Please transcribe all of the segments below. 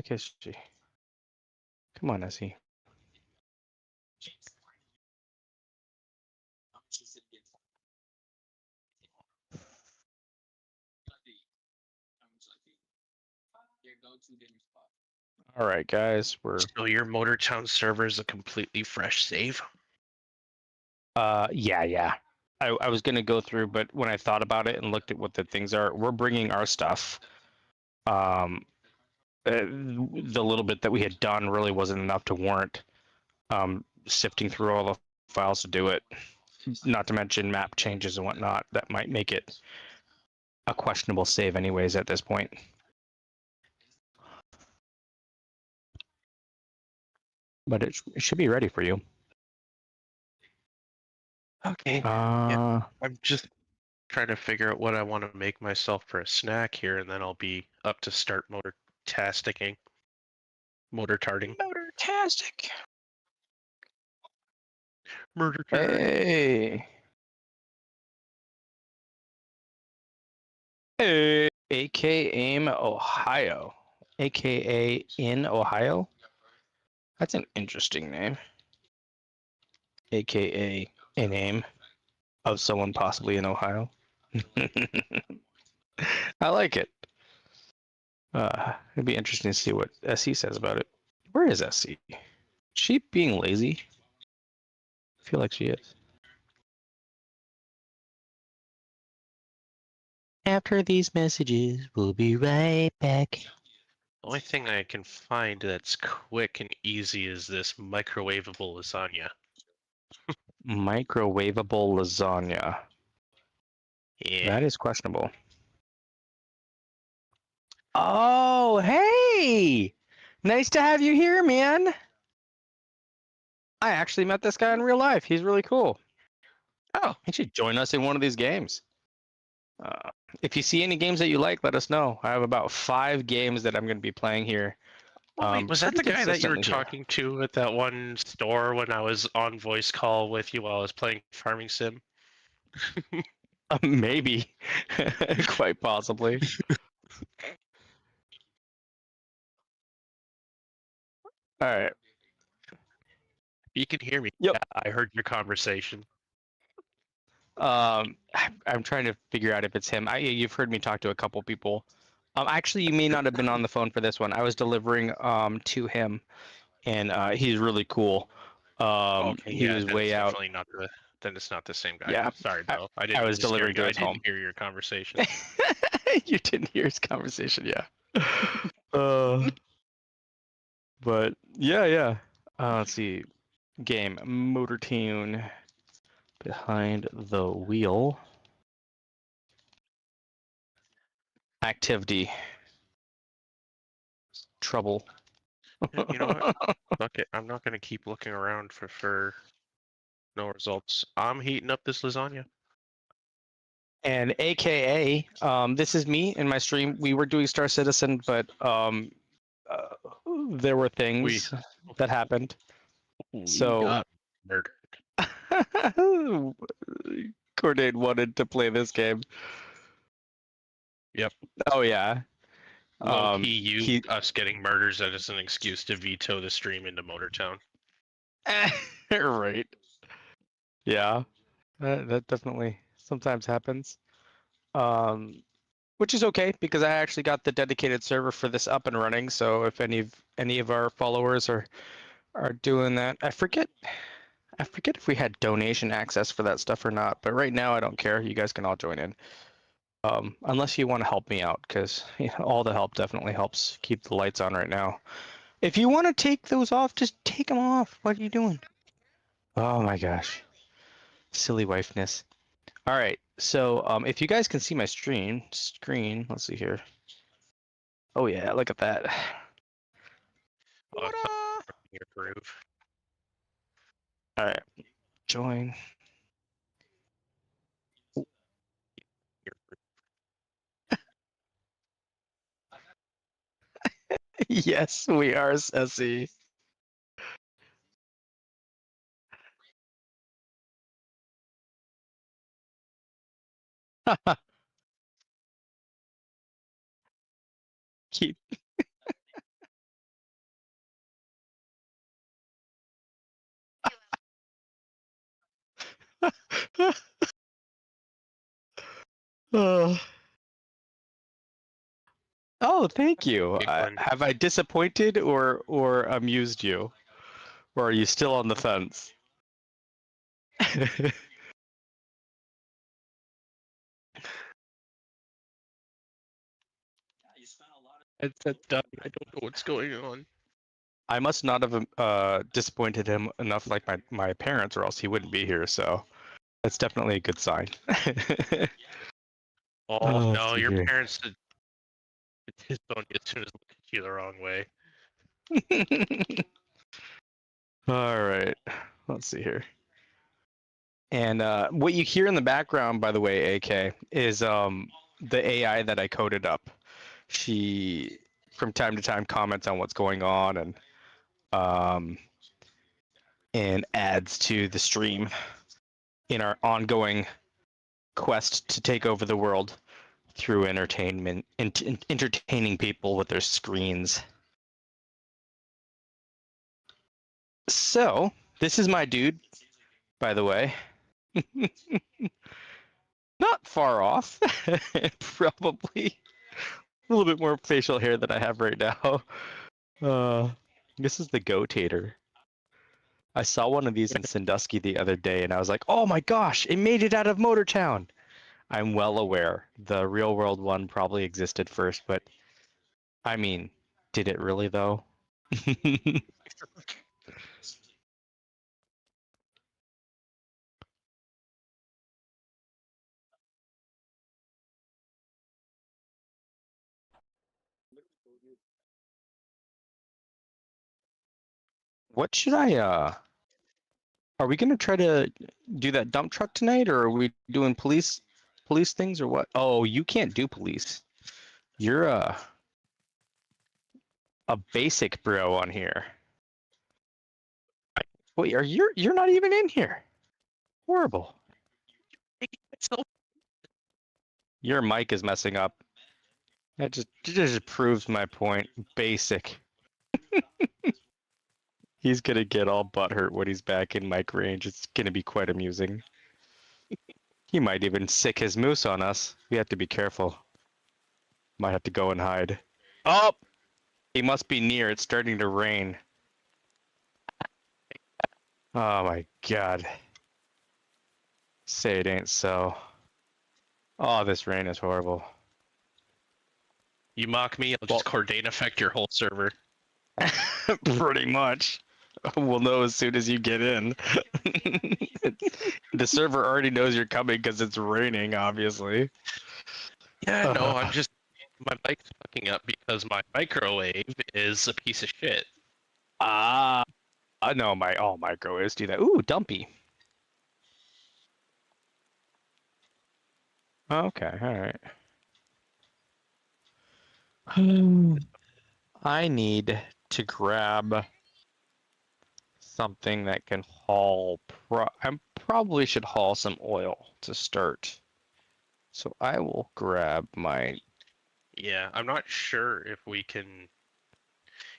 heck is she? Come on, Essie. All right, guys, we're So your MotorTown server is a completely fresh save? yeah. I was gonna go through, but when I thought about it and looked at what the things are, we're bringing our stuff. The little bit that we had done really wasn't enough to warrant sifting through all the files to do it. Not to mention map changes and whatnot that might make it a questionable save anyways at this point. But it should be ready for you. Okay. Yeah. I'm just trying to figure out what I want to make myself for a snack here, and then I'll be up to start motor-tasticking. Motor-tarding. Motor-tastic. Murder-tarding. Hey. AKA AIM Ohio. AKA in Ohio? That's an interesting name. AKA a name of someone possibly in Ohio. I like it. It'd be interesting to see what SE says about it. Where is SE? She being lazy? I feel like she is. After these messages, we'll be right back. The only thing I can find that's quick and easy is this microwavable lasagna. Microwavable lasagna. Yeah. That is questionable. Oh, hey! Nice to have you here, man. I actually met this guy in real life. He's really cool. Oh, he should join us in one of these games. If you see any games that you like, let us know. I have about 5 games that I'm going to be playing here. Wait, was that the guy that you were consistently here. talking to at that one store when I was on voice call with you while I was playing Farming Sim? Maybe. Quite possibly. All right. You can hear me. Yep. Yeah, I heard your conversation. I'm trying to figure out if it's him. You've heard me talk to a couple people. Actually, you may not have been on the phone for this one. I was delivering to him, and he's really cool. Okay, he was way out. Definitely not the. Then it's not the same guy. Yeah. Sorry, Bill. I didn't. I was delivering to his home. I didn't hear your conversation. You didn't hear his conversation, yeah. But yeah. Let's see. Game Motor Tune behind the wheel. Activity. Trouble. You know what? Fuck it. I'm not gonna keep looking around for no results. I'm heating up this lasagna. And AKA, this is me in my stream. We were doing Star Citizen, but there were things that happened. So got murdered. Cordain wanted to play this game. Yep. Oh yeah. He used us getting murders as an excuse to veto the stream into MotorTown. Right. Yeah. That definitely sometimes happens. Which is okay because I actually got the dedicated server for this up and running. So if any of our followers are doing that, I forget if we had donation access for that stuff or not. But right now I don't care. You guys can all join in. Unless you want to help me out, because all the help definitely helps keep the lights on right now. If you want to take those off, just take them off. What are you doing? Oh my gosh. Silly wifeness. All right. So if you guys can see my screen, let's see here. Oh yeah, look at that. Your groove. All right. Join. Yes, we are, Ceci. Keep Oh, oh, thank you. Big one. Have I disappointed or amused you, or are you still on the fence? It's done. I don't know what's going on. I must not have disappointed him enough like my parents, or else he wouldn't be here. So that's definitely a good sign. Oh Oh, no, your dear. parents did his phone as soon as look at you the wrong way. All right, let's see here. And what you hear in the background, by the way, AK, is the AI that I coded up. She, from time to time, comments on what's going on um, and adds to the stream in our ongoing quest to take over the world through entertainment, entertaining people with their screens. So, this is my dude, by the way. Not far off, probably. A little bit more facial hair than I have right now. This is the Gotator. I saw one of these in Sandusky the other day, and I was like, "Oh my gosh, it made it out of Motortown!" I'm well aware the real world one probably existed first, but I mean, did it really though? What should I are we gonna try to do that dump truck tonight, or are we doing police things, or what? Oh, you can't do police. You're a basic bro on here. Wait, you're not even in here? Horrible. Your mic is messing up. That just proves my point. Basic. He's gonna get all butthurt when he's back in mic range. It's gonna be quite amusing. He might even sick his moose on us. We have to be careful. Might have to go and hide. Oh! He must be near. It's starting to rain. Oh my god. Say it ain't so. Oh, this rain is horrible. You mock me, I'll just Cordain affect your whole server. Pretty much. We'll know as soon as you get in. The server already knows you're coming because it's raining, obviously. Yeah, no, I'm just my mic's fucking up because my microwave is a piece of shit. I know my all microwaves do that. Ooh, dumpy. Okay, all right. I need to grab something that can haul. I probably should haul some oil to start. So I will grab my. Yeah, I'm not sure if we can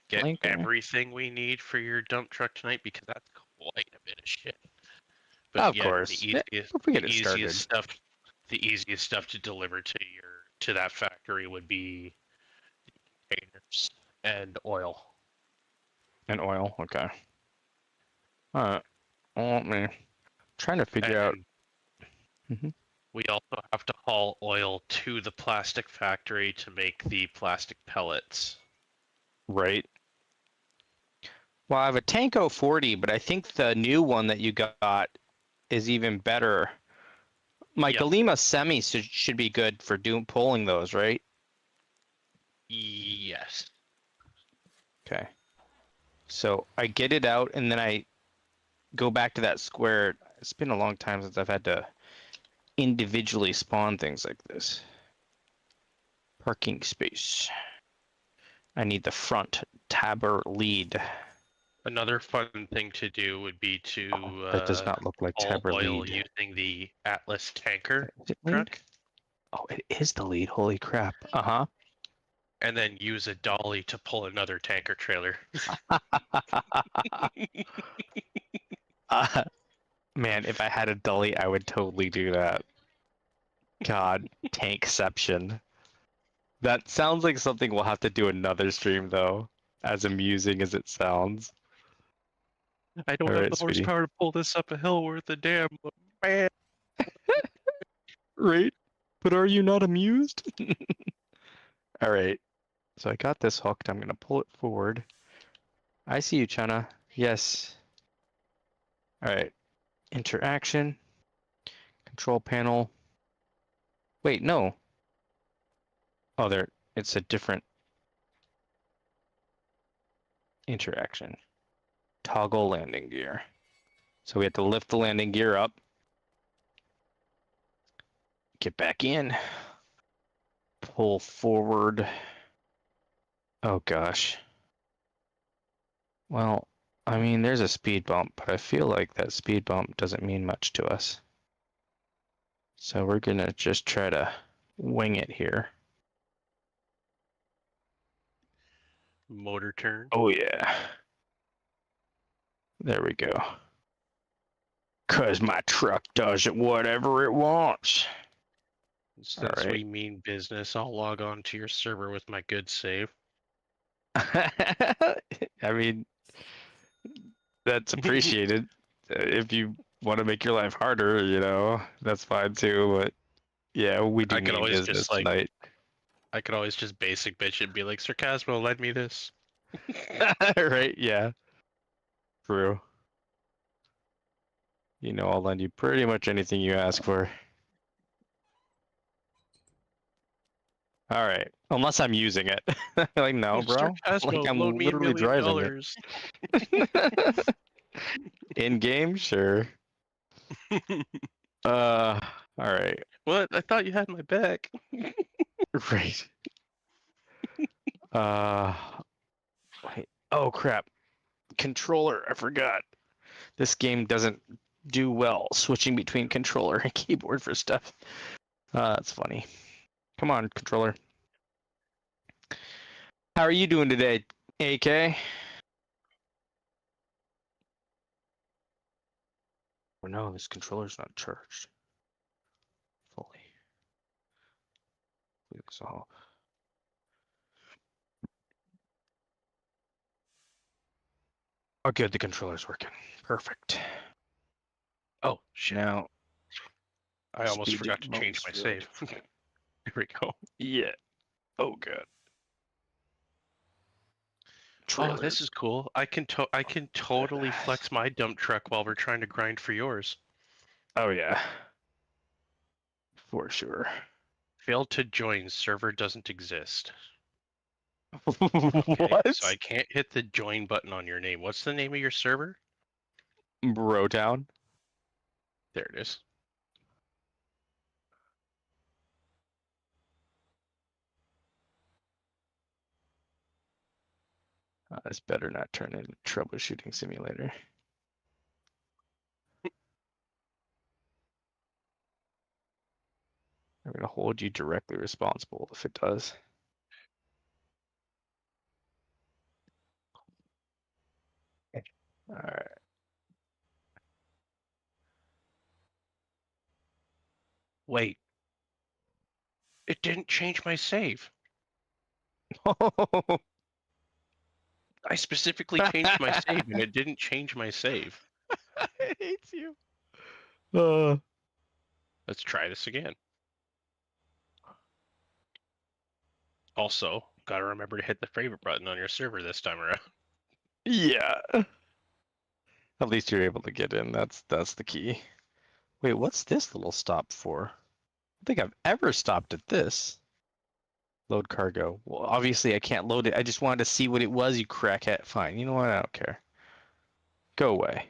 get Blanker. everything we need for your dump truck tonight because that's quite a bit of shit. But Of yeah, course. the If we get it started. easiest stuff to deliver to that factory would be containers and oil. And oil, okay. Alright. Let me trying to figure out. We also have to haul oil to the plastic factory to make the plastic pellets. Right. Well, I have a Tanko 40, but I think the new one that you got is even better. My Galima Semi should be good for pulling those, right? Yes. Okay. So I get it out, and then I go back to that square. It's been a long time since I've had to individually spawn things like this. Parking space. I need the front tabber lead. Another fun thing to do would be to that does not look like haul tabber oil lead. using the Atlas tanker truck. Lead? Oh, it is the lead. Holy crap. Uh-huh. And then use a dolly to pull another tanker trailer. Man, if I had a dolly, I would totally do that. God, tankception. That sounds like something we'll have to do another stream, though, as amusing as it sounds. I don't All have right, the sweetie. horsepower to pull this up a hill worth a damn, man. Right? But are you not amused? All right. So I got this hooked. I'm going to pull it forward. I see you, Chana. Yes. All right. Interaction. Control panel. Wait, no. Oh, there. It's a different interaction. Toggle landing gear. So we have to lift the landing gear up. Get back in. Pull forward. Oh, gosh. Well, I mean, there's a speed bump, but I feel like that speed bump doesn't mean much to us. So we're going to just try to wing it here. Motor turn. Oh, yeah. There we go. 'Cause my truck does it whatever it wants. Since we mean business, I'll log on to your server with my good save. I mean, that's appreciated. If you want to make your life harder, you know, that's fine too. But yeah, we do I could mean always business just like, tonight. I could always just basic bitch and be like, Sarcasmo, lend me this. Right? Yeah. True. You know, I'll lend you pretty much anything you ask for. All right. Unless I'm using it. Like, no, bro. Like, Sarcasmo, I'm loan me $1 literally million. driving it. In game, sure. All right. What? I thought you had my back. Right. Wait. Oh crap. Controller, I forgot. This game doesn't do well switching between controller and keyboard for stuff. That's funny. Come on, controller. How are you doing today, AK? Oh no, this controller's not charged fully. Leave this off. Oh good, the controller's working. Perfect. Oh, shit. Now, I almost speed forgot to change my good. save. Here we go. Yeah. Oh good. Oh, this is cool. I can totally flex my dump truck while we're trying to grind for yours. Oh yeah. For sure. Failed to join. Server doesn't exist. What? Okay, so I can't hit the join button on your name. What's the name of your server? BroTown. There it is. This better not turn into troubleshooting simulator. I'm going to hold you directly responsible if it does. All right. Wait. It didn't change my save. I specifically changed my save and it didn't change my save. It hates you. Let's try this again. Also, gotta remember to hit the favorite button on your server this time around. Yeah. At least you're able to get in. That's the key. Wait, what's this little stop for? I don't think I've ever stopped at this. Load cargo. Well, obviously I can't load it. I just wanted to see what it was, you crackhead. Fine. You know what? I don't care. Go away.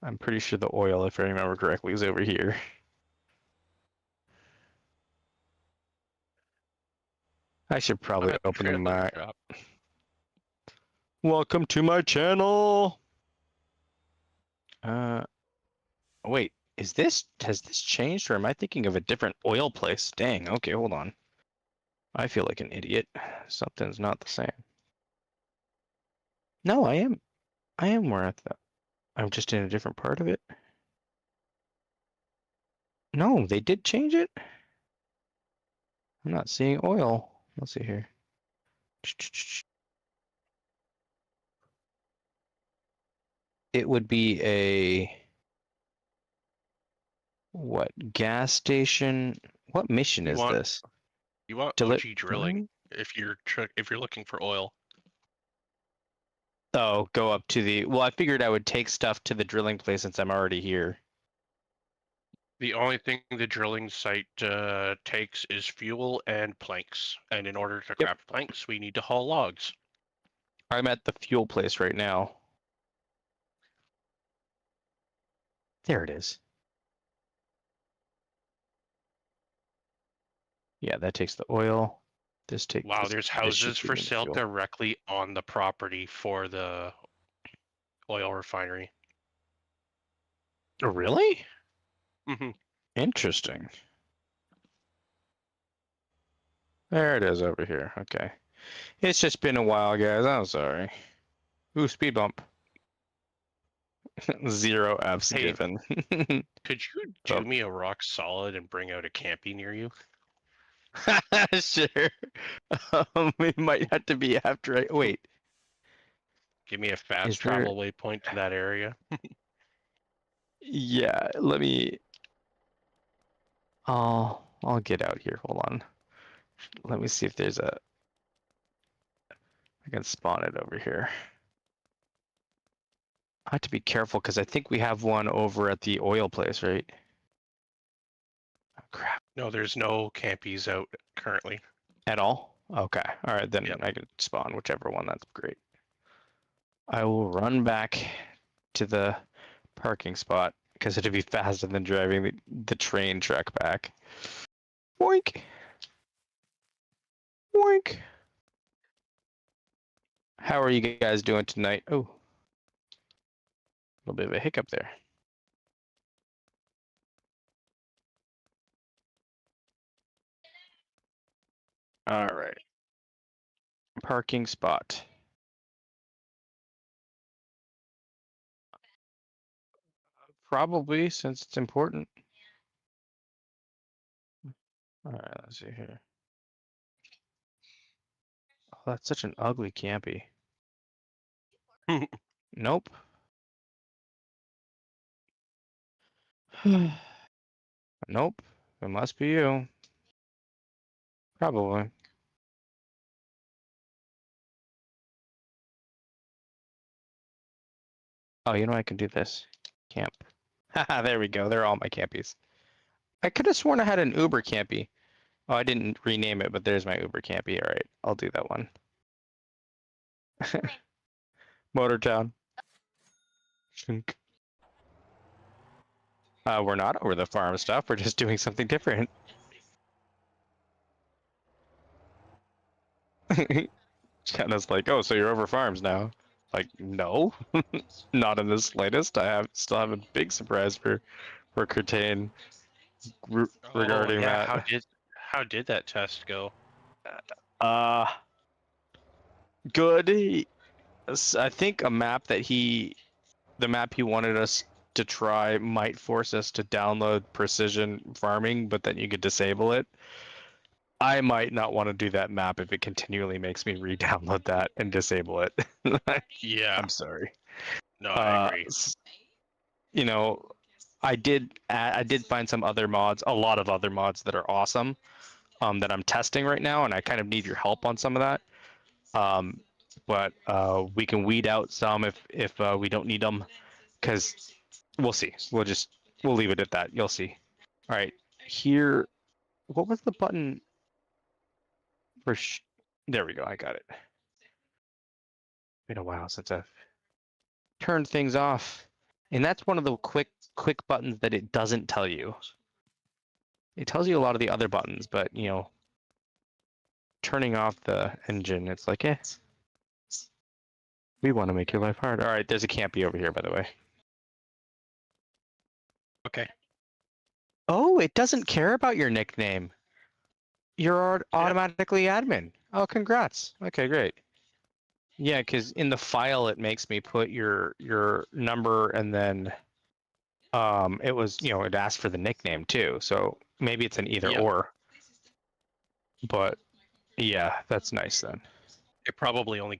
I'm pretty sure the oil, if I remember correctly, is over here. I should probably open the Mac. Welcome to my channel. Wait, has this changed, or am I thinking of a different oil place? Dang. Okay, hold on. I feel like an idiot. Something's not the same. No, I am where I thought. I'm just in a different part of it. No, they did change it. I'm not seeing oil. Let's see here. It would be a what gas station? What mission You is want this? OG drilling Delivering? if you're looking for oil. Oh, go up to the. Well, I figured I would take stuff to the drilling place since I'm already here. The only thing the drilling site takes is fuel and planks, and in order to Yep. craft planks, we need to haul logs. I'm at the fuel place right now. There it is. Yeah, that takes the oil. This takes. Wow, there's This should houses give for me the sale fuel. directly on the property for the oil refinery. Oh, really? Hmm. Interesting. There it is over here. Okay. It's just been a while, guys. I'm sorry. Ooh, speed bump. 0 Fs Hey, given. could you Oh. do me a rock solid and bring out a campy near you? Sure. It might have to be after I wait. Give me a Is fast there? travel waypoint to that area. Yeah. Let me. I'll get out here. Hold on. Let me see if there's a. I can spawn it over here. I have to be careful because I think we have one over at the oil place, right? Oh, crap. No, there's no campies out currently. At all? Okay. All right, then Yep. I can spawn whichever one. That's great. I will run back to the parking spot because it'd be faster than driving the train track back. Boink. Boink. How are you guys doing tonight? Oh, a little bit of a hiccup there. All right. Parking spot. Probably, since it's important. All right, let's see here. Oh, that's such an ugly campy. Nope. Nope. It must be you. Probably. Oh, you know I can do this. Camp. Haha, there we go. They're all my campies. I could have sworn I had an Uber campy. Oh, I didn't rename it, but there's my Uber campy. All right, I'll do that one. Motortown. We're not over the farm stuff. We're just doing something different. Chana's like, oh, so you're over farms now? Like, no, not in the slightest. Still have a big surprise for Curtain regarding yeah. that. How did that test go? Uh, good. I think the map he wanted us to try might force us to download precision farming, but then you could disable it. I might not want to do that map if it continually makes me re-download that and disable it. Yeah. I'm sorry. No, I agree. You know, I did find some other mods, a lot of other mods that are awesome, that I'm testing right now, and I kind of need your help on some of that. But we can weed out some if we don't need them, because we'll see. We'll leave it at that. You'll see. All right, here. What was the button for? There we go. I got it. Been a while since I've turned things off, and that's one of the quick buttons that it doesn't tell you. It tells you a lot of the other buttons, but turning off the engine, it's like, we want to make your life hard. All right, there's a campy over here, by the way. Okay. Oh, it doesn't care about your nickname. You're automatically admin. Oh, congrats. Okay, great. Yeah, because in the file it makes me put your number and then it was, it asked for the nickname too. So maybe it's an either Yep. or. But yeah, that's nice then. It probably only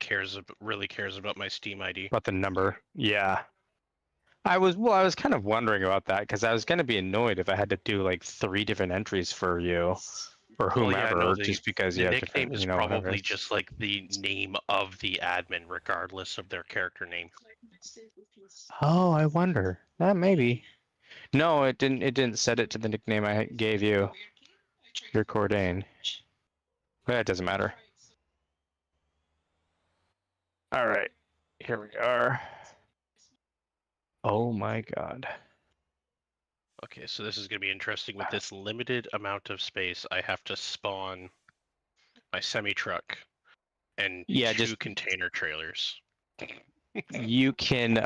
really cares about my Steam ID. About the number. Yeah. I was kind of wondering about that because I was going to be annoyed if I had to do like 3 different entries for you or Well, yeah, no, whomever just because the you have nickname different, is whatever. probably just like the name of the admin, regardless of their character name. Oh, I wonder. Maybe. No, it didn't. It didn't set it to the nickname I gave you. Your Cordain. But that doesn't matter. All right, here we are. Oh my god. Okay, so this is going to be interesting. With this limited amount of space, I have to spawn my semi-truck and Yeah, 2 just container trailers. you can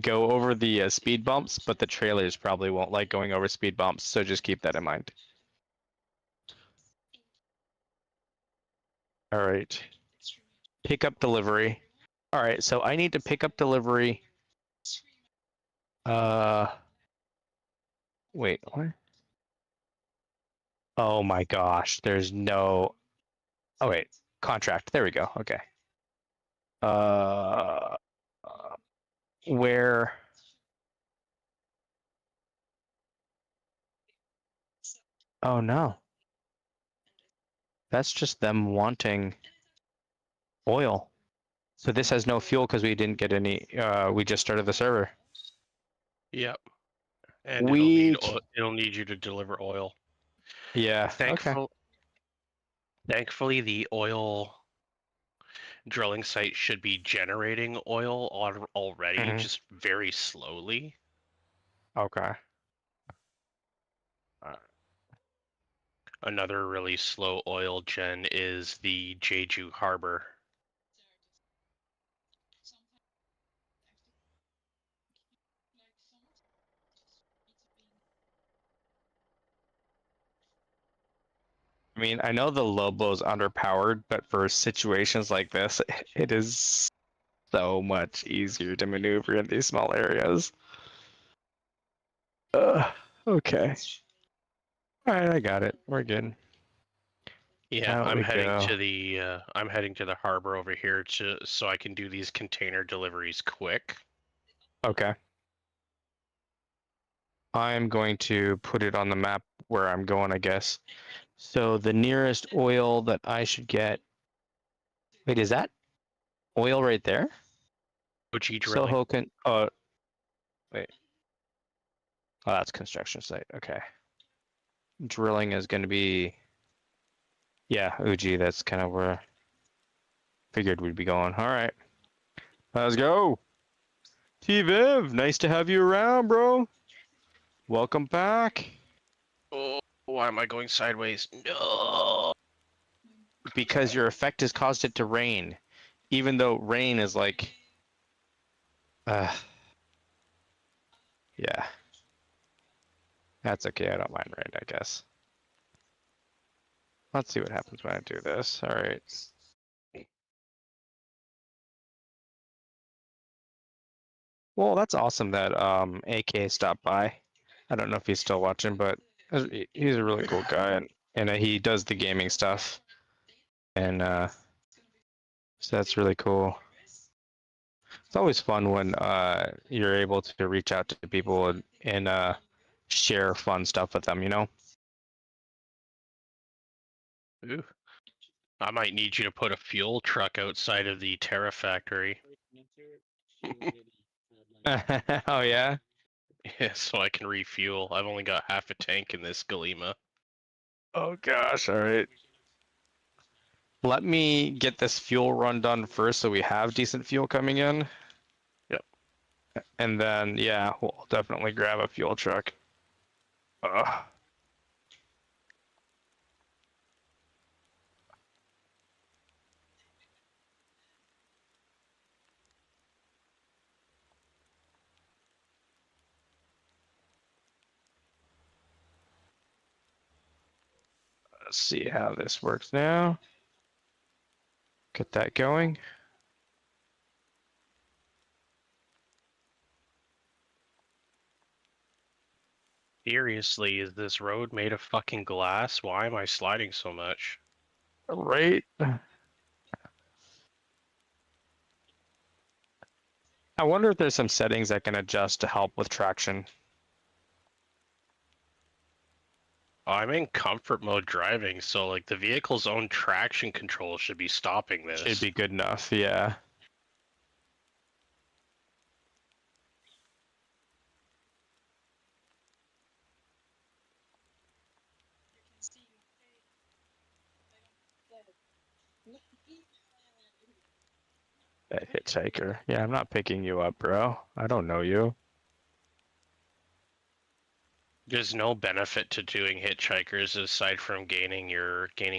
go over the speed bumps, but the trailers probably won't like going over speed bumps, so just keep that in mind. All right. Pick up delivery. All right, so I need to pick up delivery. Wait, what? Oh my gosh, there's no. Oh wait, contract. There we go. Okay. Uh, where? Oh no, that's just them wanting oil. So this has no fuel because we didn't get any. We just started the server. Yep, and Weak. it'll need you to deliver oil. Yeah. Okay. Thankfully, the oil drilling site should be generating oil already, Hmm. just very slowly. Okay. Another really slow oil gen is the Jeju Harbor. I mean, I know the Lobo's underpowered, but for situations like this, it is so much easier to maneuver in these small areas. Okay. All right, I got it. We're good. Yeah, Out we go. I'm heading to the harbor over here so I can do these container deliveries quick. Okay. I'm going to put it on the map where I'm going, I guess. So the nearest oil that I should get. Wait, is that oil right there? OG drilling. Soho can. Wait. Oh, that's construction site. Okay. Drilling is going to be. Yeah, Uji. That's kind of where I figured we'd be going. All right. Let's go. T-Viv, nice to have you around, bro. Welcome back. Oh, why am I going sideways? No. Because your effect has caused it to rain, even though rain is like, uh, yeah, that's okay. I don't mind rain, I guess. Let's see what happens when I do this. All right. Well, that's awesome that AK stopped by. I don't know if he's still watching, but he's a really cool guy, and he does the gaming stuff, and so that's really cool. It's always fun when you're able to reach out to people and share fun stuff with them, you know? Ooh. I might need you to put a fuel truck outside of the Terra factory. Oh yeah? Yeah, so I can refuel. I've only got half a tank in this Galima. Oh gosh, all right. Let me get this fuel run done first so we have decent fuel coming in. Yep. And then, yeah, we'll definitely grab a fuel truck. Ugh. Let's see how this works now. Get that going. Seriously, is this road made of fucking glass? Why am I sliding so much? Right? I wonder if there's some settings I can adjust to help with traction. I'm in comfort mode driving, so like the vehicle's own traction control should be stopping Should this. be good enough, yeah. That hitchhiker. Yeah, I'm not picking you up, bro. I don't know you. There's no benefit to doing hitchhikers aside from gaining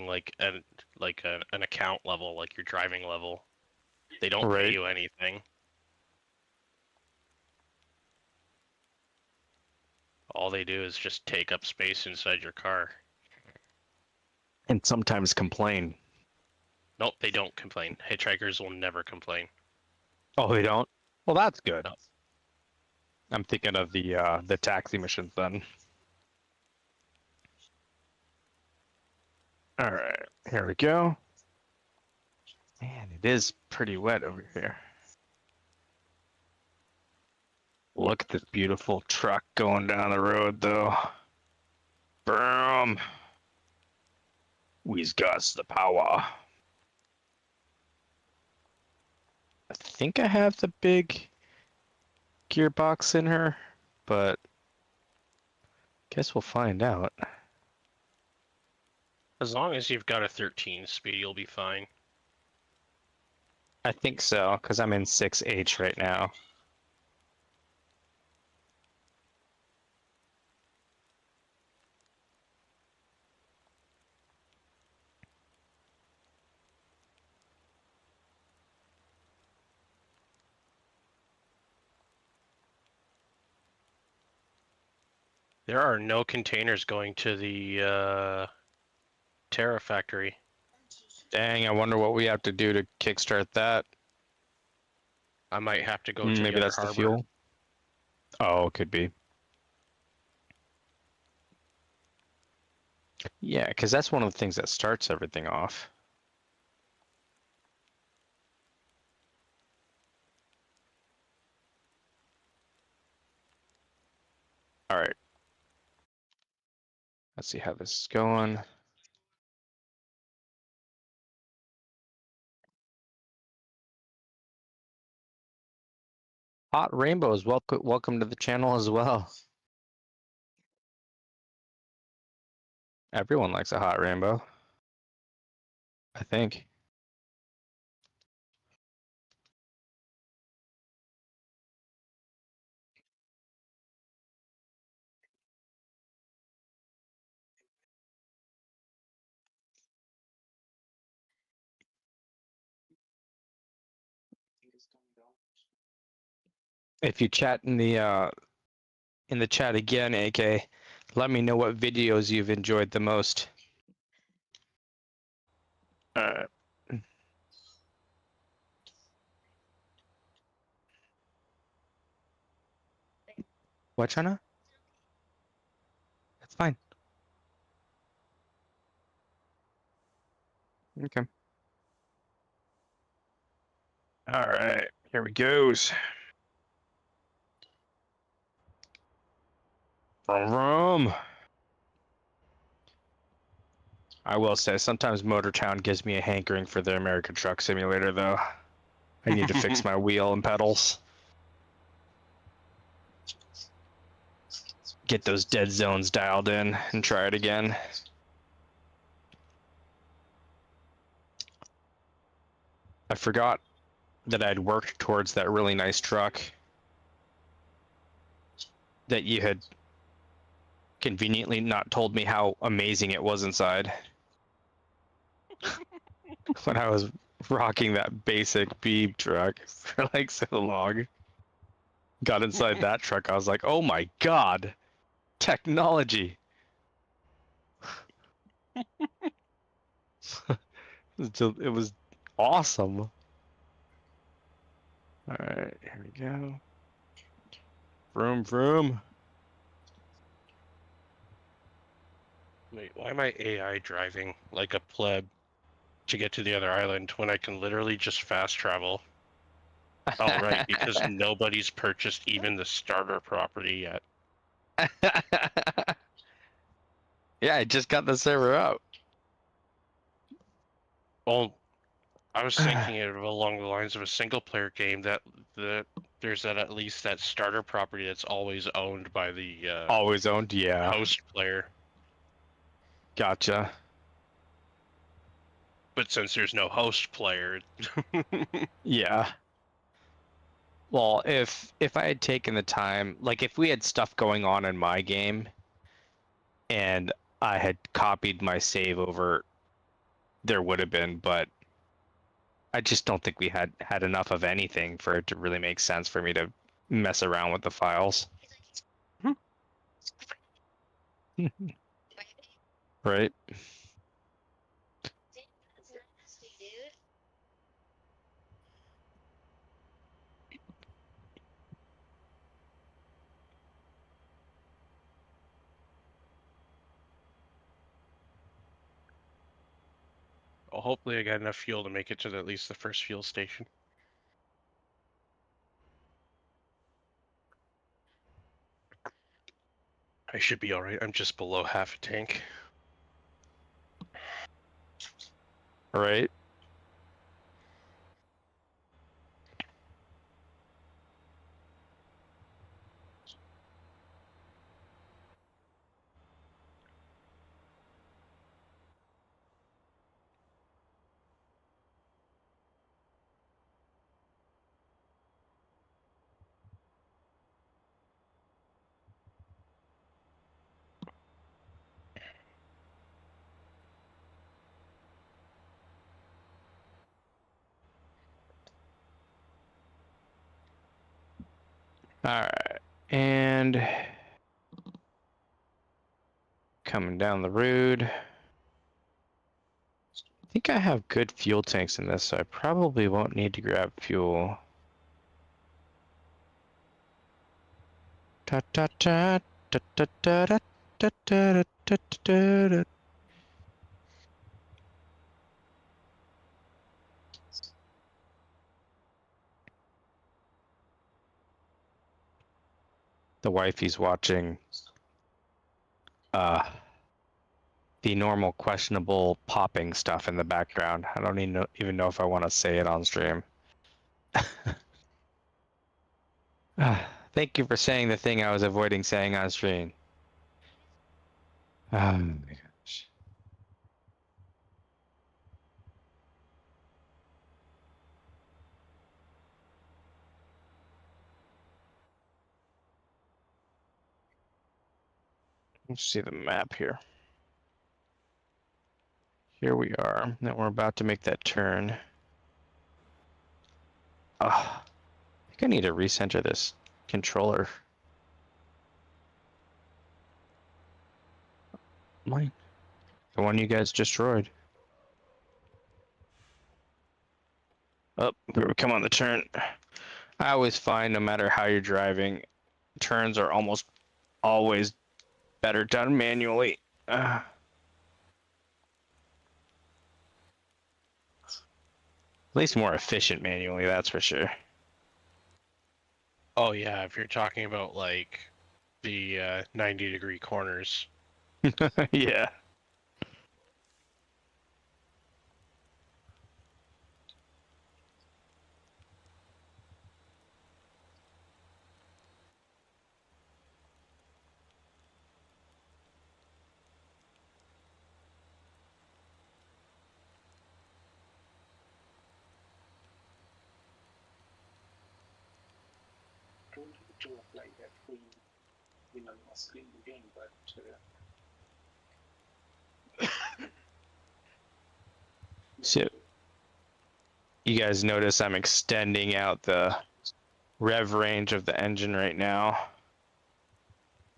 like an account level, like your driving level. They don't pay Right? you anything. All they do is just take up space inside your car. And sometimes complain. Nope, they don't complain. Hitchhikers will never complain. Oh, they don't? Well, that's good. No. I'm thinking of the taxi missions then. All right, here we go. Man, it is pretty wet over here. Look at this beautiful truck going down the road, though. Boom. We's got the power. I think I have the big gearbox in her, but guess we'll find out. As long as you've got a 13 speed, you'll be fine. I think so, because I'm in 6H right now. There are no containers going to the Terra factory. Dang, I wonder what we have to do to kickstart that. I might have to go to the Maybe other that's the harbor. fuel. Oh, it could be. Yeah, because that's one of the things that starts everything off. All right. Let's see how this is going. Hot Rainbows, welcome to the channel as well. Everyone likes a hot rainbow, I think. If you chat in the chat again, AK, let me know what videos you've enjoyed the most. Uh, what, China? That's fine. Okay. All right, here we goes. Vroom. I will say, sometimes Motortown gives me a hankering for the American Truck Simulator, though. I need to fix my wheel and pedals. Get those dead zones dialed in and try it again. I forgot that I'd worked towards that really nice truck that you had conveniently not told me how amazing it was inside. When I was rocking that basic beam truck for like so long. Got inside that truck, I was like, oh my god, technology. It was awesome. All right, here we go. Vroom, vroom. Wait, why am I AI driving like a pleb to get to the other island when I can literally just fast travel? Oh, right, because nobody's purchased even the starter property yet. Yeah, I just got the server up. Well, I was thinking it along the lines of a single player game that there's that at least that starter property that's always owned by the Always owned, yeah. host player. Gotcha. But since there's no host player, Yeah. Well, if I had taken the time, like if we had stuff going on in my game and I had copied my save over, there would have been, but I just don't think we had enough of anything for it to really make sense for me to mess around with the files. Right? well, hopefully I got enough fuel to make it to at least the first fuel station. I should be all right. I'm just below half a tank. Right? All right. And coming down the road. I think I have good fuel tanks in this, so I probably won't need to grab fuel. Ta ta ta ta ta ta ta ta ta ta ta. The wifey's watching the normal questionable popping stuff in the background. I don't even know if I want to say it on stream. Thank you for saying the thing I was avoiding saying on stream. Oh my gosh. Let's see the map here. Here we are. Now we're about to make that turn. I think I need to recenter this controller. Mine. The one you guys destroyed. Oh, here we come on the turn. I always find no matter how you're driving, turns are almost always better done manually. At least more efficient manually, that's for sure. Oh yeah, if you're talking about like the 90-degree corners. Yeah. So you guys notice I'm extending out the rev range of the engine right now.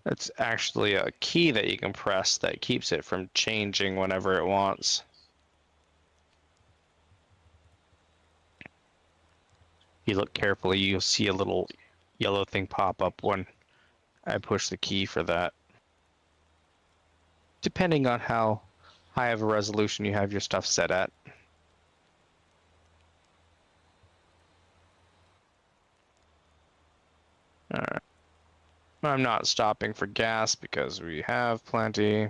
That's actually a key that you can press that keeps it from changing whenever it wants. If you look carefully, you'll see a little yellow thing pop up when I push the key for that. depending on how high of a resolution you have your stuff set at. All right. I'm not stopping for gas because we have plenty.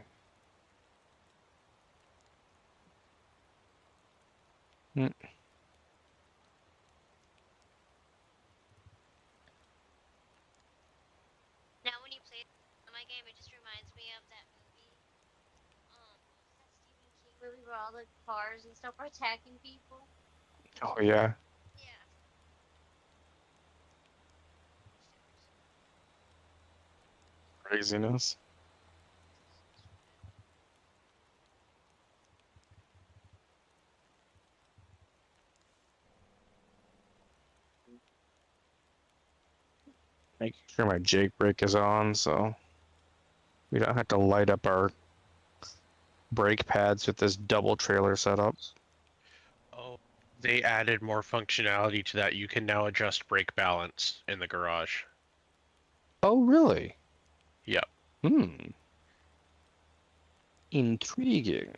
Mm. Now, when you play my game, it just reminds me of that movie, that Stephen King movie where all the cars and stuff are attacking people. Oh yeah. Yeah. Craziness. Make sure my Jake brake is on so we don't have to light up our brake pads with this double trailer setup. Oh, they added more functionality to that. You can now adjust brake balance in the garage. Oh really? Yep. Hmm. Intriguing.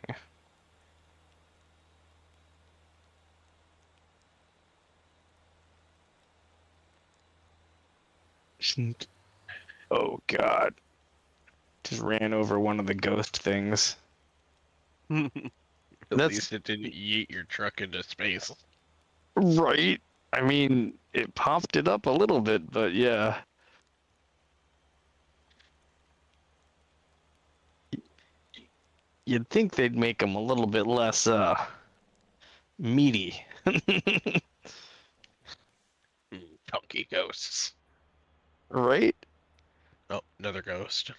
Oh god. Just ran over one of the ghost things. At That's least it didn't yeet your truck into space. right. I mean, it popped it up a little bit, but yeah. You'd think they'd make them a little bit less meaty. Chunky ghosts. Right? Oh, another ghost.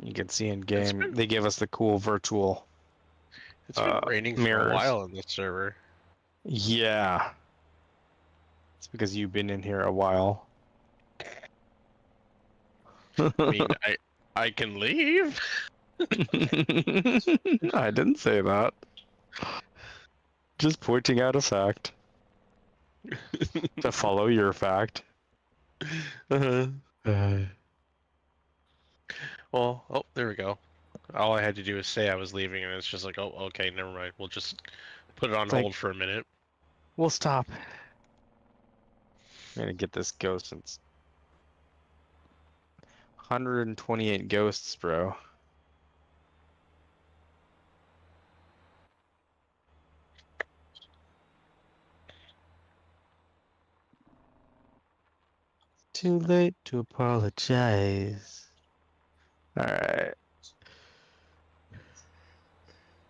You can see in It's game been they give us the cool virtual it's been raining for a mirrors. while on this server. Yeah. It's because you've been in here a while. I mean, I can leave. I didn't say that. Just pointing out a fact. To follow your fact. Uh-huh. Uh, Well, oh, there we go. All I had to do was say I was leaving, and it's just like, oh, okay, never mind. We'll just put it on it's like, hold for a minute. we'll stop. I'm gonna get this ghost since 128 ghosts, bro. Too late to apologize. Alright.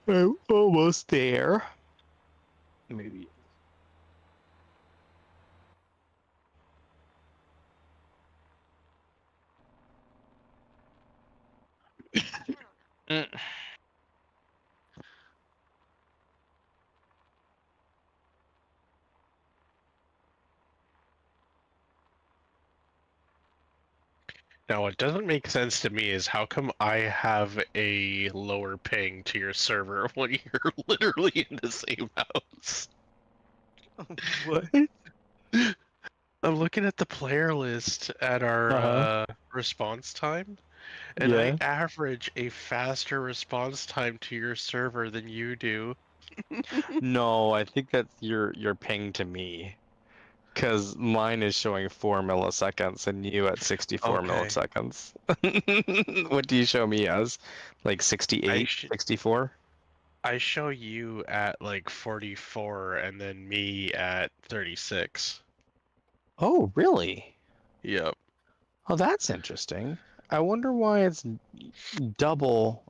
I'm almost there. Maybe. Mm. Now, what doesn't make sense to me is how come I have a lower ping to your server when you're literally in the same house? What? I'm looking at the player list at our Uh-huh. response time, and I Yeah. average a faster response time to your server than you do. No, I think that's your ping to me. Because mine is showing 4 milliseconds and you at 64 Okay. milliseconds. What do you show me as? Like 68, 64? I show you at like 44 and then me at 36. Oh, really? Yep. Oh, that's interesting. I wonder why it's double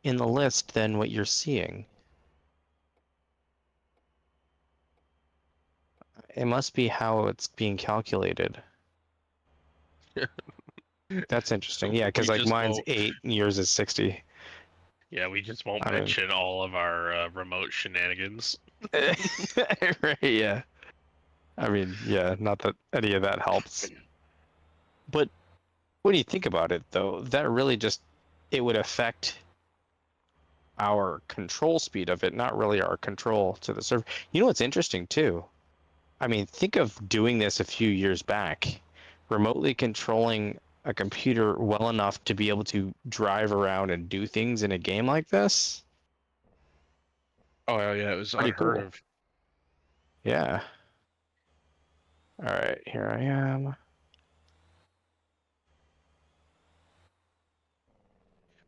in the list than what you're seeing. It must be how it's being calculated. That's interesting. Yeah, because We like just mine's won't. 8 and yours is 60. Yeah, we just won't I mean, mention all of our remote shenanigans. right, yeah. I mean, yeah, not that any of that helps. But when you think about it, though, that really just it would affect our control speed of it, not really our control to the server. You know what's interesting too? I mean, think of doing this a few years back, remotely controlling a computer well enough to be able to drive around and do things in a game like this. Oh yeah, it was Pretty unheard cool. of. Yeah. All right, here I am.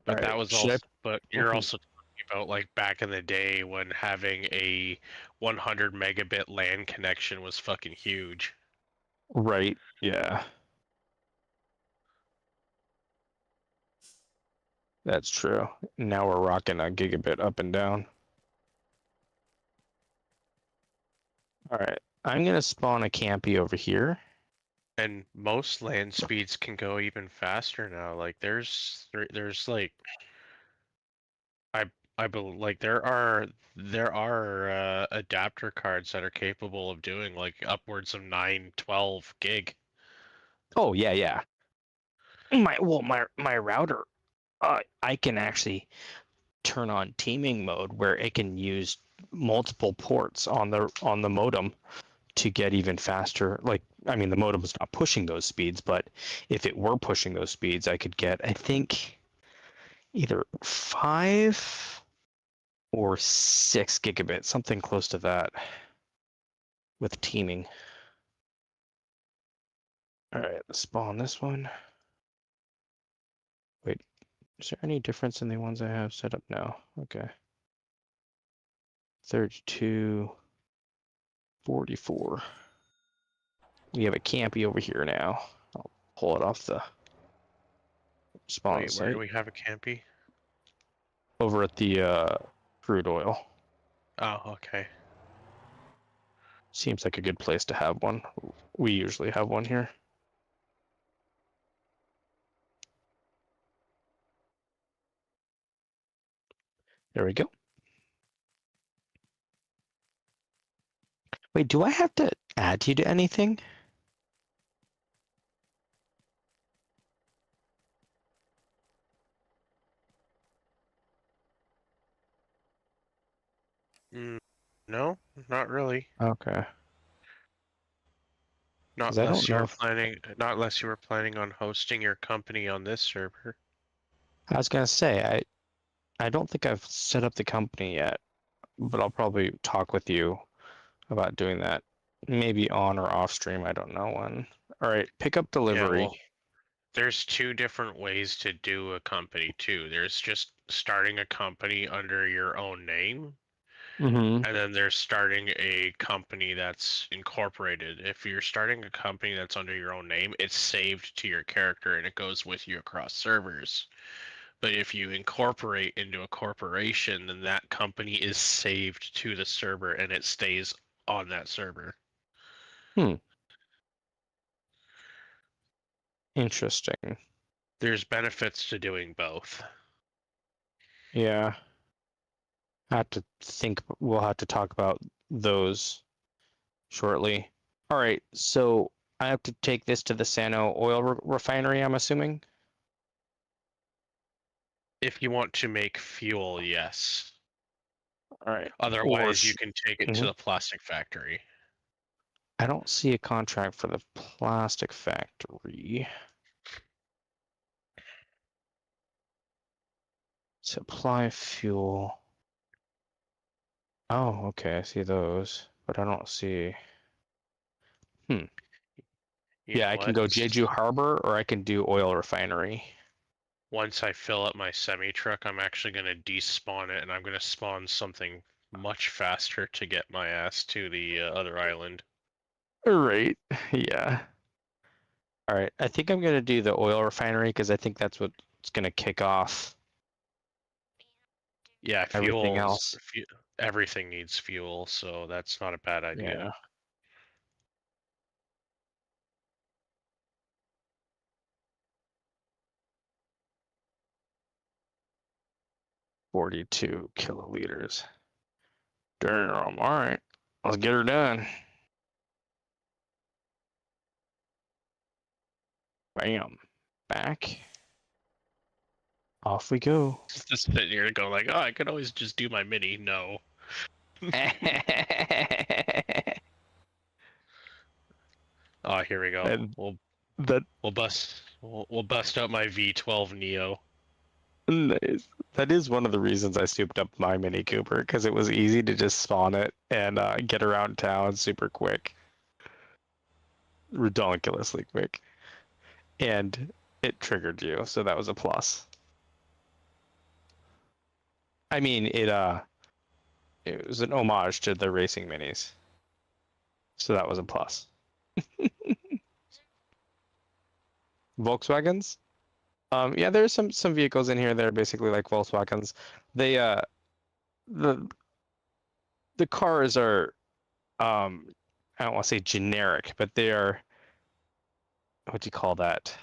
But All right, that was should I? also. But you're also talking about like back in the day when having a 100 megabit LAN connection was fucking huge. Right. Yeah. That's true. Now we're rocking a gigabit up and down. All right, I'm gonna spawn a campy over here. And most LAN speeds can go even faster now. Like there's like I believe like there are adapter cards that are capable of doing like upwards of 912 gig. Oh yeah, yeah. My router, I can actually turn on teaming mode where it can use multiple ports on the modem to get even faster. Like, I mean, the modem is not pushing those speeds, but if it were pushing those speeds, I could get, I think, either 5 or 6 gigabits, something close to that, with teaming. All right, let's spawn this one. Wait, is there any difference in the ones I have set up now? Okay. 32, 44. We have a campy over here now. I'll pull it off the spawn Wait, where do site we have a campy? over at the crude oil. Oh, okay. Seems like a good place to have one. We usually have one here. There we go. Wait, do I have to add you to anything? No, not really. Okay. Not 'Cause I don't unless you know were if planning on hosting your company on this server. I was gonna say I don't think I've set up the company yet, but I'll probably talk with you about doing that. Maybe on or off stream, I don't know when. All right, pick up Yeah, delivery. well, there's two different ways to do a company too. There's just starting a company under your own name, Mm-hmm. and then there's starting a company that's incorporated. If you're starting a company that's under your own name, it's saved to your character and it goes with you across servers. But if you incorporate into a corporation, then that company is saved to the server and it stays on that server. Hmm. Interesting. There's benefits to doing both. Yeah. I have to think. We'll have to talk about those shortly. All right, so I have to take this to the Sano oil refinery, I'm assuming. If you want to make fuel, yes. All right. Or Otherwise, you can take it to Mhm. the plastic factory. I don't see a contract for the plastic factory. Supply fuel. Oh, okay, I see those, but I don't see. Hmm. You Yeah, know I can what? go Jeju Harbor or I can do oil refinery. Once I fill up my semi truck, I'm actually going to despawn it and I'm going to spawn something much faster to get my ass to the other island. All right. Yeah. All right. I think I'm gonna do the oil refinery because I think that's what's gonna kick off Yeah, everything else. everything needs fuel, so that's not a bad idea. Yeah. 42 kiloliters. Damn. All right. Let's get her done. Bam. Back. Off we go. Just sitting here going like, oh, I could always just do my mini. No. Oh, here we go. And We'll that we'll bust out my V12 Neo. nice. That is one of the reasons I souped up my Mini Cooper, because it was easy to just spawn it and get around town super quick, ridiculously quick, and it triggered you, so that was a plus. I mean, it was an homage to the racing minis, so that was a plus. Volkswagens? Yeah, there's some vehicles in here that are basically like Volkswagens. They the the cars are I don't want to say generic, but they are, what do you call that?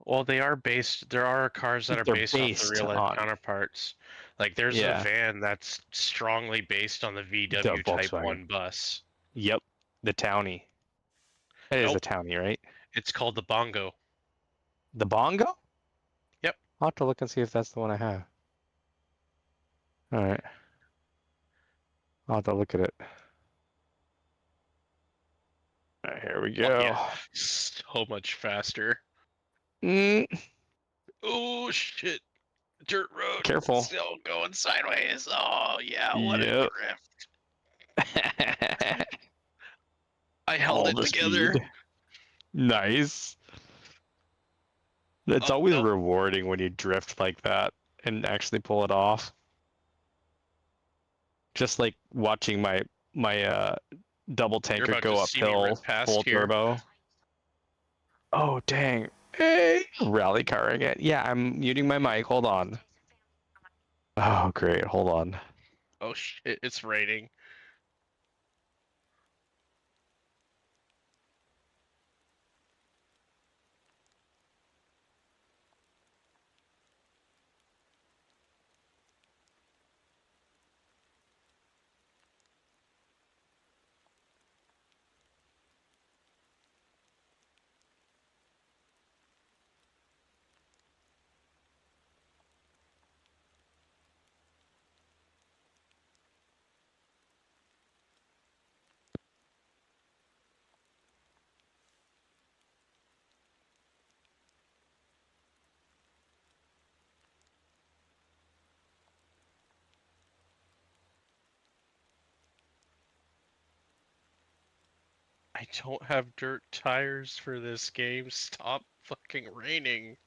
Well, they are based. There are cars that are They're based off the based real life on, counterparts. Like there's a yeah, van that's strongly based on the the VW Type Volkswagen. 1 bus. Yep, the Townie. It is a Nope, Townie, right? it's called the Bongo. The Bongo? Yep. I'll have to look and see if that's the one I have. All right, I'll have to look at it. All right, here we Oh go. yeah, so much faster. Mm, Oh shit! Dirt road. careful. Still going sideways. Oh yeah, what a Yep. drift! I held All it the together. speed. Nice. It's Oh always nope. rewarding when you drift like that and actually pull it off. Just like watching my double You're tanker about go to see me uphill rip past full here. turbo. Oh dang. Hey, rally car again. Yeah, I'm muting my mic. Hold on. Oh great. Hold on. Oh shit! It's raining. I don't have dirt tires for this game. Stop fucking raining.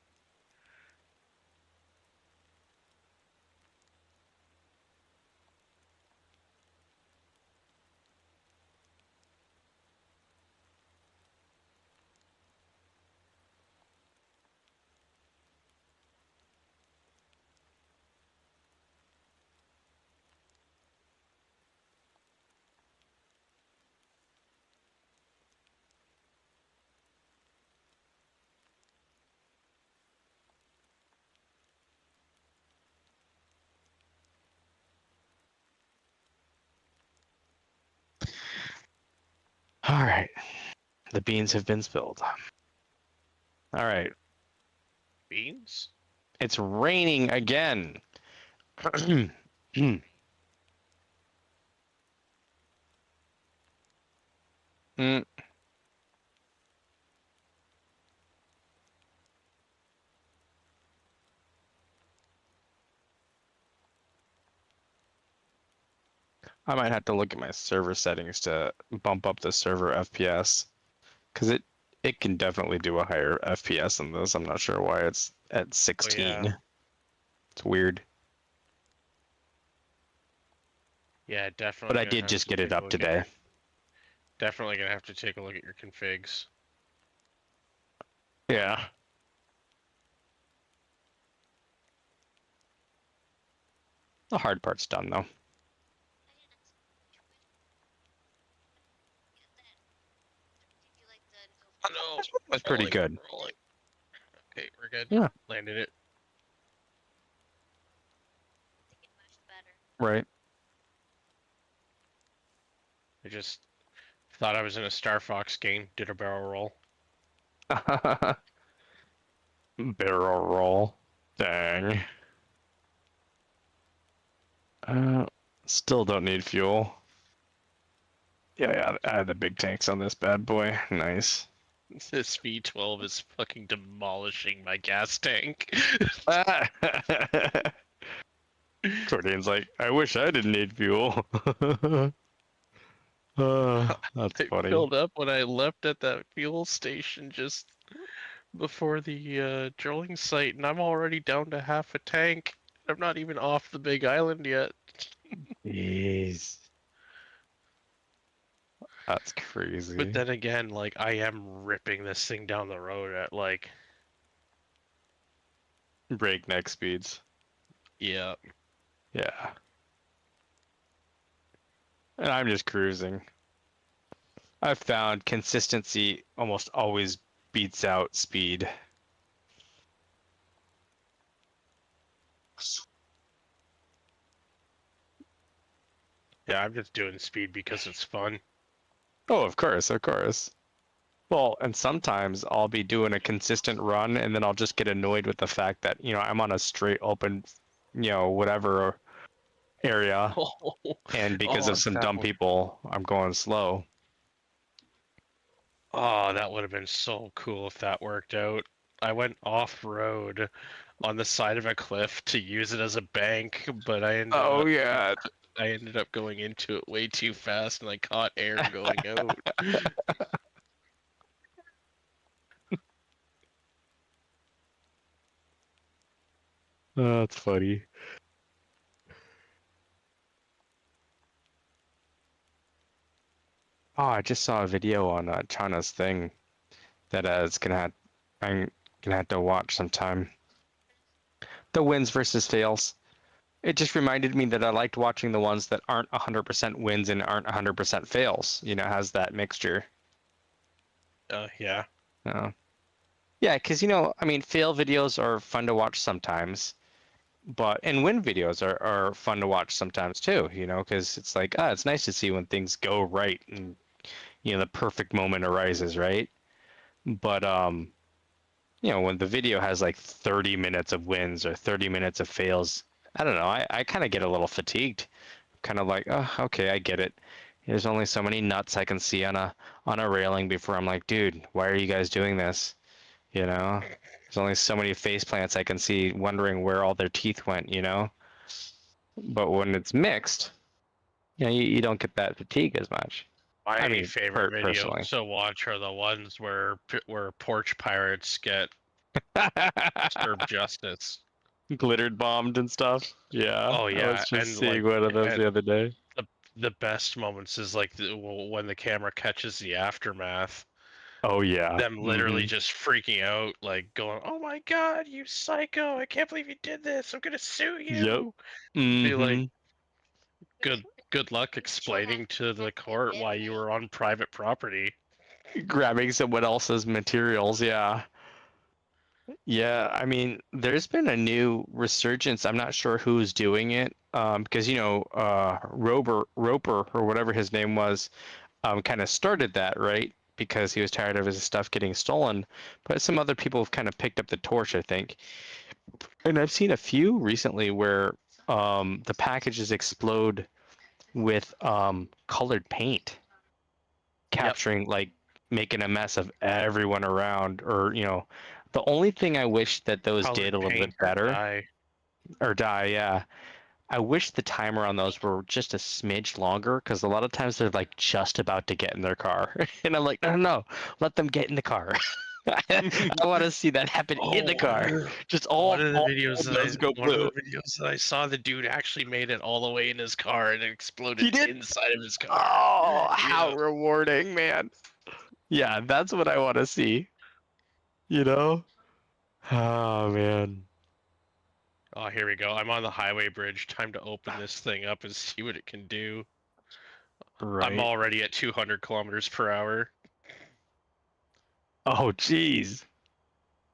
All right. The beans have been spilled. All right. Beans? It's raining again. Mm, I might have to look at my server settings to bump up the server FPS, because it can definitely do a higher FPS than this. I'm not sure why it's at 16. yeah. It's weird. Yeah, definitely But I gonna did have just to get it take a up look at today. your. Definitely gonna have to take a look at your configs. Yeah. The hard part's done though. Oh no! That's pretty Rolling, good. rolling. Okay, we're good. Yeah. Landed it. Right. I just thought I was in a Star Fox game. Did a barrel roll. Barrel roll. Dang. Still don't need fuel. Yeah, I had the big tanks on this bad boy. Nice. This V12 is fucking demolishing my gas tank. Cordian's like, I wish I didn't need fuel. That's I funny. filled up when I left at that fuel station just before the drilling site, and I'm already down to half a tank. I'm not even off the big island yet. Jeez. That's crazy. But then again, like, I am ripping this thing down the road at, like... Breakneck speeds. Yeah. Yeah. And I'm just cruising. I've found consistency almost always beats out speed. Yeah, I'm just doing speed because it's fun. Oh, of course, of course. Well, and sometimes I'll be doing a consistent run and then I'll just get annoyed with the fact that, I'm on a straight open, whatever area. And because of some dumb people, I'm going slow. Oh, that would have been so cool if that worked out. I went off-road on the side of a cliff to use it as a bank, but I ended up going into it way too fast and I caught air going out. That's funny. Oh, I just saw a video on China's thing that I'm gonna have to watch sometime. The wins versus fails. It just reminded me that I liked watching the ones that aren't 100% wins and aren't 100% fails. Has that mixture. Yeah. Yeah, because fail videos are fun to watch sometimes, and win videos are fun to watch sometimes too. Because it's like, it's nice to see when things go right and the perfect moment arises, right? But when the video has like 30 minutes of wins or 30 minutes of fails, I don't know. I kind of get a little fatigued. Kind of like, oh, okay, I get it. There's only so many nuts I can see on a railing before I'm like, dude, why are you guys doing this? There's only so many face plants I can see wondering where all their teeth went, But when it's mixed, you don't get that fatigue as much. My favorite Personally. videos to watch are the ones where porch pirates get served justice. Glittered bombed and stuff. Yeah. Oh I yeah, was just and seeing one of those the other day. the best moments is like when the camera catches the aftermath. Oh yeah. Them literally just freaking out, like going, "Oh my god, you psycho! I can't believe you did this! I'm gonna sue you!" Yep. Be like, good luck explaining to the court why you were on private property. Grabbing someone else's materials. Yeah. Yeah, there's been a new resurgence. I'm not sure who's doing it, because Roper or whatever his name was, kind of started that, right? Because he was tired of his stuff getting stolen. But some other people have kind of picked up the torch, I think. And I've seen a few recently where the packages explode with colored paint, capturing like making a mess of everyone around, or the only thing I wish that those did a little bit better, or die, yeah. I wish the timer on those were just a smidge longer, because a lot of times they're like just about to get in their car, and I'm like, no, let them get in the car. I want to see that happen in the car. Just all one of the videos that I saw, the dude actually made it all the way in his car and it exploded inside of his car. Oh, how rewarding, man. Yeah, that's what I want to see. Oh, man. Oh, here we go. I'm on the highway bridge. Time to open this thing up and see what it can do. Right. I'm already at 200 kilometers per hour. Oh, jeez.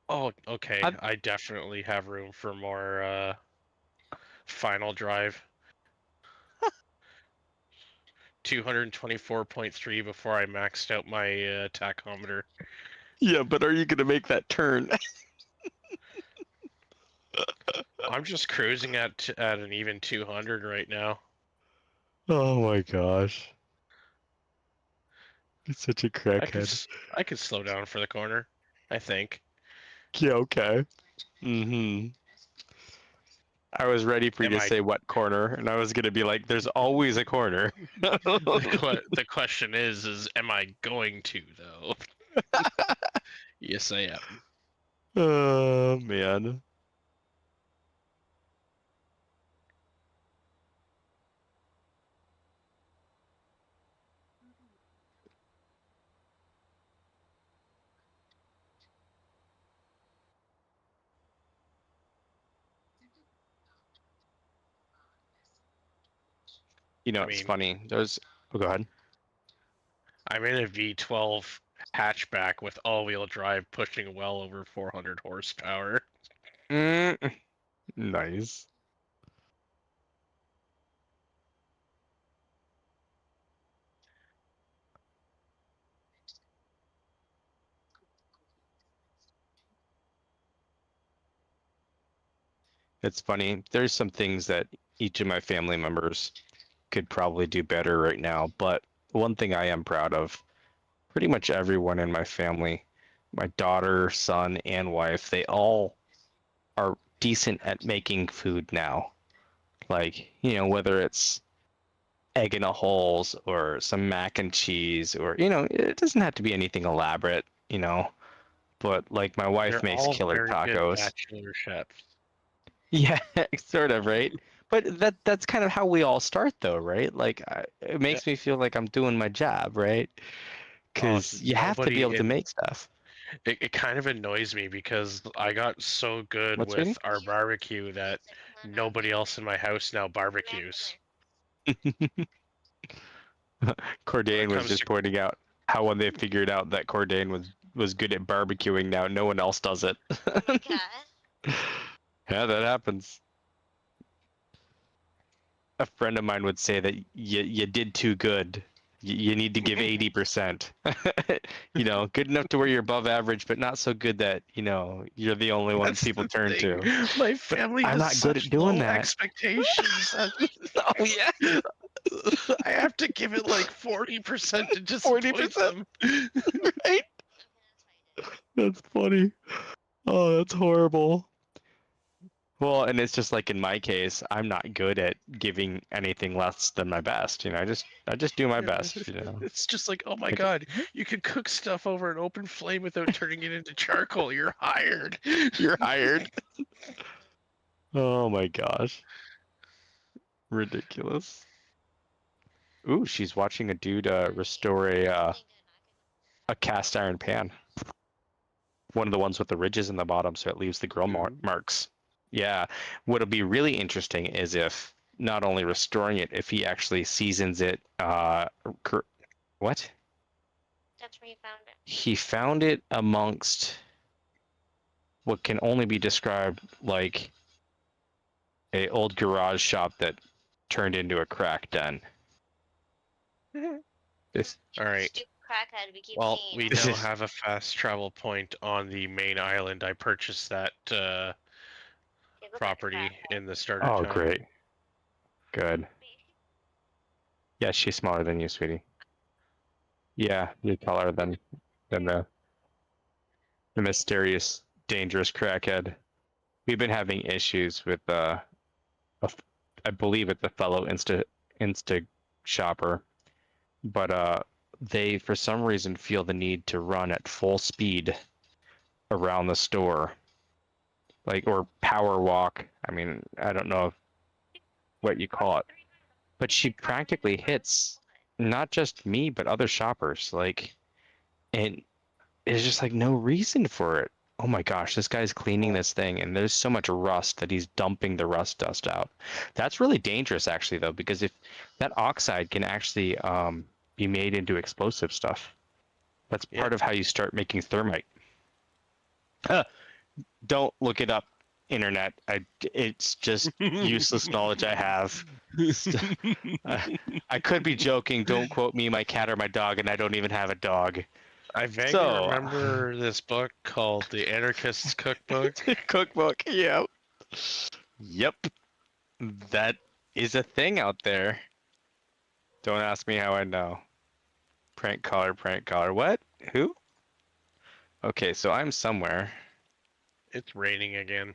Oh, okay. I definitely have room for more final drive. 224.3 before I maxed out my tachometer. Yeah, but are you going to make that turn? I'm just cruising at an even 200 right now. Oh my gosh. He's such a crackhead. I could slow down for the corner, I think. Yeah, okay. Mm-hmm. I was ready for you Am to I say what corner, and I was gonna be like, "There's always a corner." the question is am I going to though? Yes, I am. Oh man. You know, I it's mean, funny. There's. Oh, go ahead. I'm in a V12 hatchback with all-wheel drive pushing well over 400 horsepower. Mm, nice. It's funny. There's some things that each of my family members could probably do better right now, but one thing I am proud of, pretty much everyone in my family, my daughter, son, and wife, they all are decent at making food now. Like, whether it's egg in a holes or some mac and cheese or, it doesn't have to be anything elaborate, but like my wife They're makes all killer very good tacos. bachelor chefs. Yeah, sort of, right? But that's kind of how we all start though, right? Like it Yeah. makes me feel like I'm doing my job, right? Oh, Because you have to be able to make stuff. it kind of annoys me because I got so good What's with reading? our barbecue that It's a clan nobody else in my house now Mac barbecues. When Cordain it was comes just to pointing out how when they figured out that Cordain was good at barbecuing, now no one else does it. Oh my god. Yeah, that happens. A friend of mine would say that you did too good. You need to give 80%. Good enough to where you're above average, but not so good that, you're the only one That's people the turn thing. to. My But family I'm has not good such at doing low that. expectations that Oh yeah, I have to give it like 40% to disappoint 40%, them. right? That's funny. Oh, that's horrible. Well, and it's just like in my case, I'm not good at giving anything less than my best. I just do my best. It's just like, oh my Like, god, you can cook stuff over an open flame without turning it into charcoal. You're hired. you're hired. Oh my gosh, ridiculous. Ooh, she's watching a dude restore a cast iron pan. One of the ones with the ridges in the bottom, so it leaves the grill marks. Yeah. What'll be really interesting is if not only restoring it, if he actually seasons it. What? That's where you found it. He found it amongst what can only be described like a old garage shop that turned into a crack den. This All right. Stupid crackhead we keep Well, seeing. we This now is- have a fast travel point on the main island. I purchased that Okay, look like a property crackhead. in the starter Oh, town. great. Good. Yeah, she's smaller than you, sweetie. Yeah, you're taller than the mysterious, dangerous crackhead. We've been having issues with I believe it's a fellow Insta shopper, but they for some reason feel the need to run at full speed around the store, like or power walk. I mean, I don't know what you call it, but she practically hits not just me but other shoppers. Like, and there's just like no reason for it. Oh my gosh, this guy's cleaning this thing, and there's so much rust that he's dumping the rust dust out. That's really dangerous, actually, though, because if that oxide can actually be made into explosive stuff, that's part of how you start making thermite. Don't look it up, internet. It's just useless knowledge I have. I could be joking. Don't quote me, my cat, or my dog, and I don't even have a dog. I vaguely So- remember this book called The Anarchist's Cookbook. Cookbook, yeah. Yep, that is a thing out there. Don't ask me how I know. Prank caller, prank caller. What? Who? Okay, so I'm somewhere. It's raining again.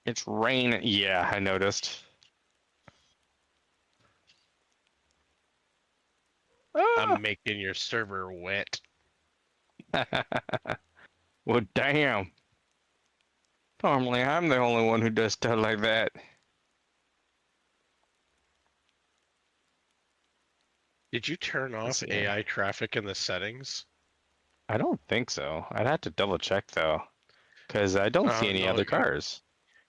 It's rain. Yeah, I noticed. Ah! I'm making your server wet. Well, damn. Normally, I'm the only one who does stuff like that. Did you turn Let's off see here. AI traffic in the settings? I don't think so. I'd have to double check though, because I don't see any No, other cars.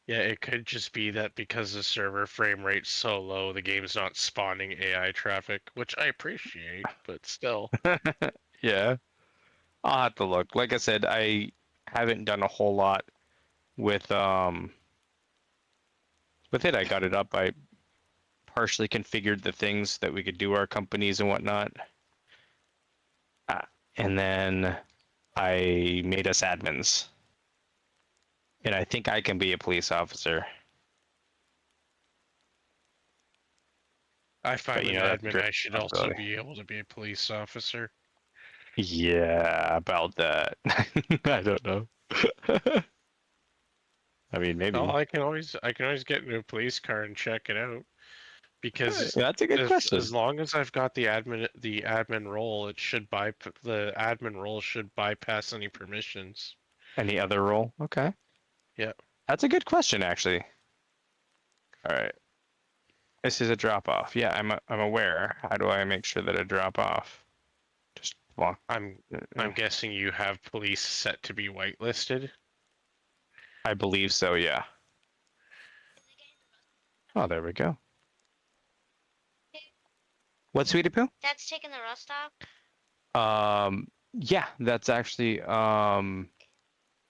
yeah, it could just be that because the server frame rate's so low, the game's not spawning AI traffic, which I appreciate, but still. Yeah, I'll have to look. Like I said, I haven't done a whole lot with it. I got it up. I partially configured the things that we could do our companies and whatnot. And then I made us admins. And I think I can be a police officer. I find But an that's a admin great I should also responsibility. be able to be a police officer. Yeah, about that. I don't know. I mean, Oh, maybe. I can always get into a police car and check it out because That's a good as question. long as I've got the admin role, the admin role should bypass any permissions. Any other role? Okay. Yeah. That's a good question, actually. All right. This is a drop off. Yeah, I'm aware. How do I make sure that I drop off? Just walk. I'm guessing you have police set to be whitelisted. I believe so. Yeah. Oh, there we go. What, Sweetie Poo? That's taking the rust off. Yeah, that's actually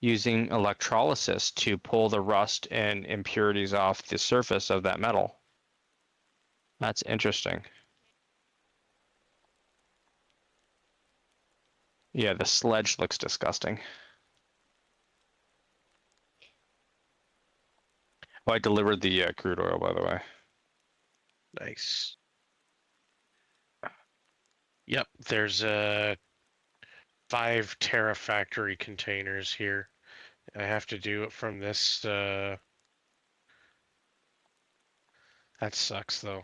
using electrolysis to pull the rust and impurities off the surface of that metal. That's interesting. Yeah, the sledge looks disgusting. Oh, I delivered the crude oil, by the way. Nice. Yep, there's 5 terafactory containers here. I have to do it from this. That sucks though.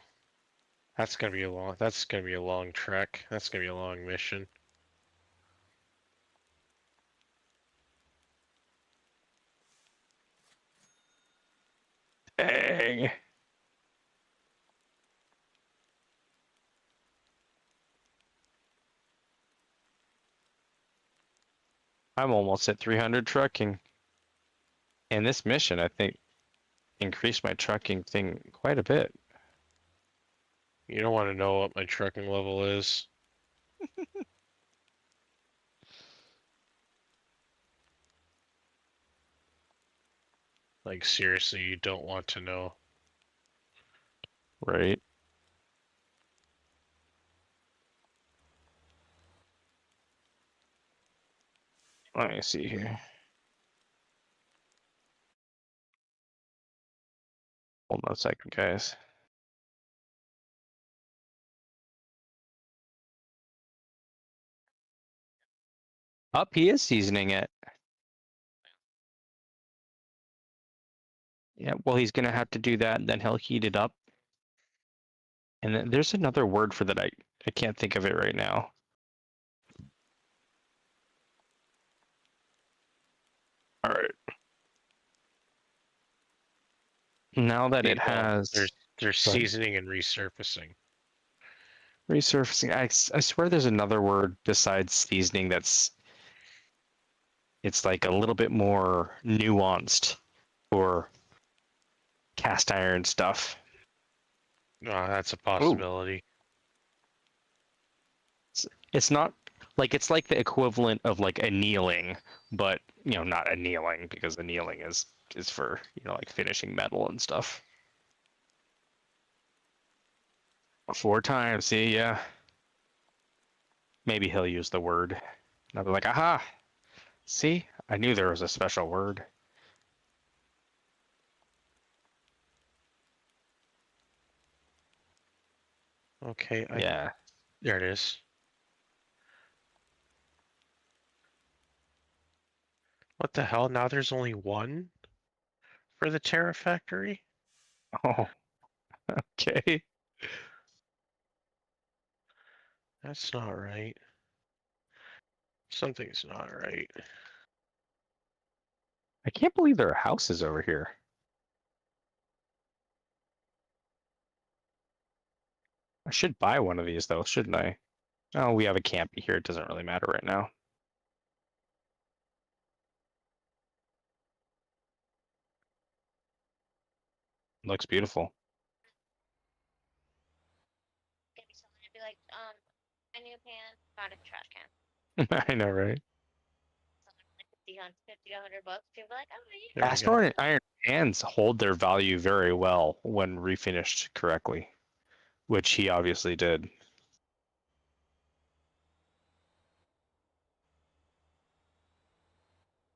That's gonna be a long. That's gonna be a long trek. That's gonna be a long mission. Dang. I'm almost at 300 trucking. And this mission, I think, increased my trucking thing quite a bit. You don't want to know what my trucking level is. Like seriously, you don't want to know. Right? Let me see here. Hold on a second, guys. Up, he is seasoning it. Yeah, well, he's gonna have to do that, and then he'll heat it up. And then there's another word for that. I can't think of it right now. All right. Now that it Well, has there's Go ahead. seasoning and resurfacing. Resurfacing, I swear there's another word besides seasoning it's like a little bit more nuanced for cast iron stuff. Oh, that's a Ooh. possibility. It's not like it's like the equivalent of like annealing, but not annealing because annealing is for like finishing metal and stuff. 4 times, see, yeah. Maybe he'll use the word. And I'll be like, aha! See, I knew there was a special word. Okay, Yeah. there it is. What the hell? Now there's only one for the Terra Factory? Oh, okay. That's not right. Something's not right. I can't believe there are houses over here. I should buy one of these though, shouldn't I? Oh, we have a campy here. It doesn't really matter right now. Looks beautiful. Gonna be selling it. Be like, a new pan, found a trash can. I know, right? Selling it like 50 to 100 bucks. People are like, oh, yeah. There we Cast go. iron pans hold their value very well when refinished correctly, which he obviously did.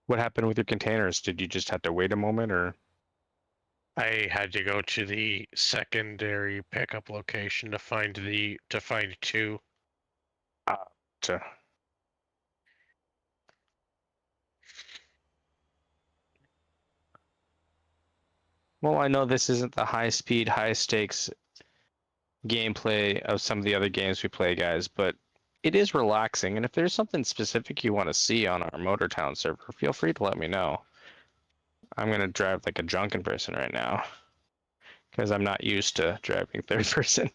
What happened with your containers? Did you just have to wait a moment, or? I had to go to the secondary pickup location to find two. To... Well, I know this isn't the high speed, high stakes gameplay of some of the other games we play, guys, but it is relaxing. And if there's something specific you want to see on our Motortown server, feel free to let me know. I'm gonna drive like a drunken person right now because I'm not used to driving third person.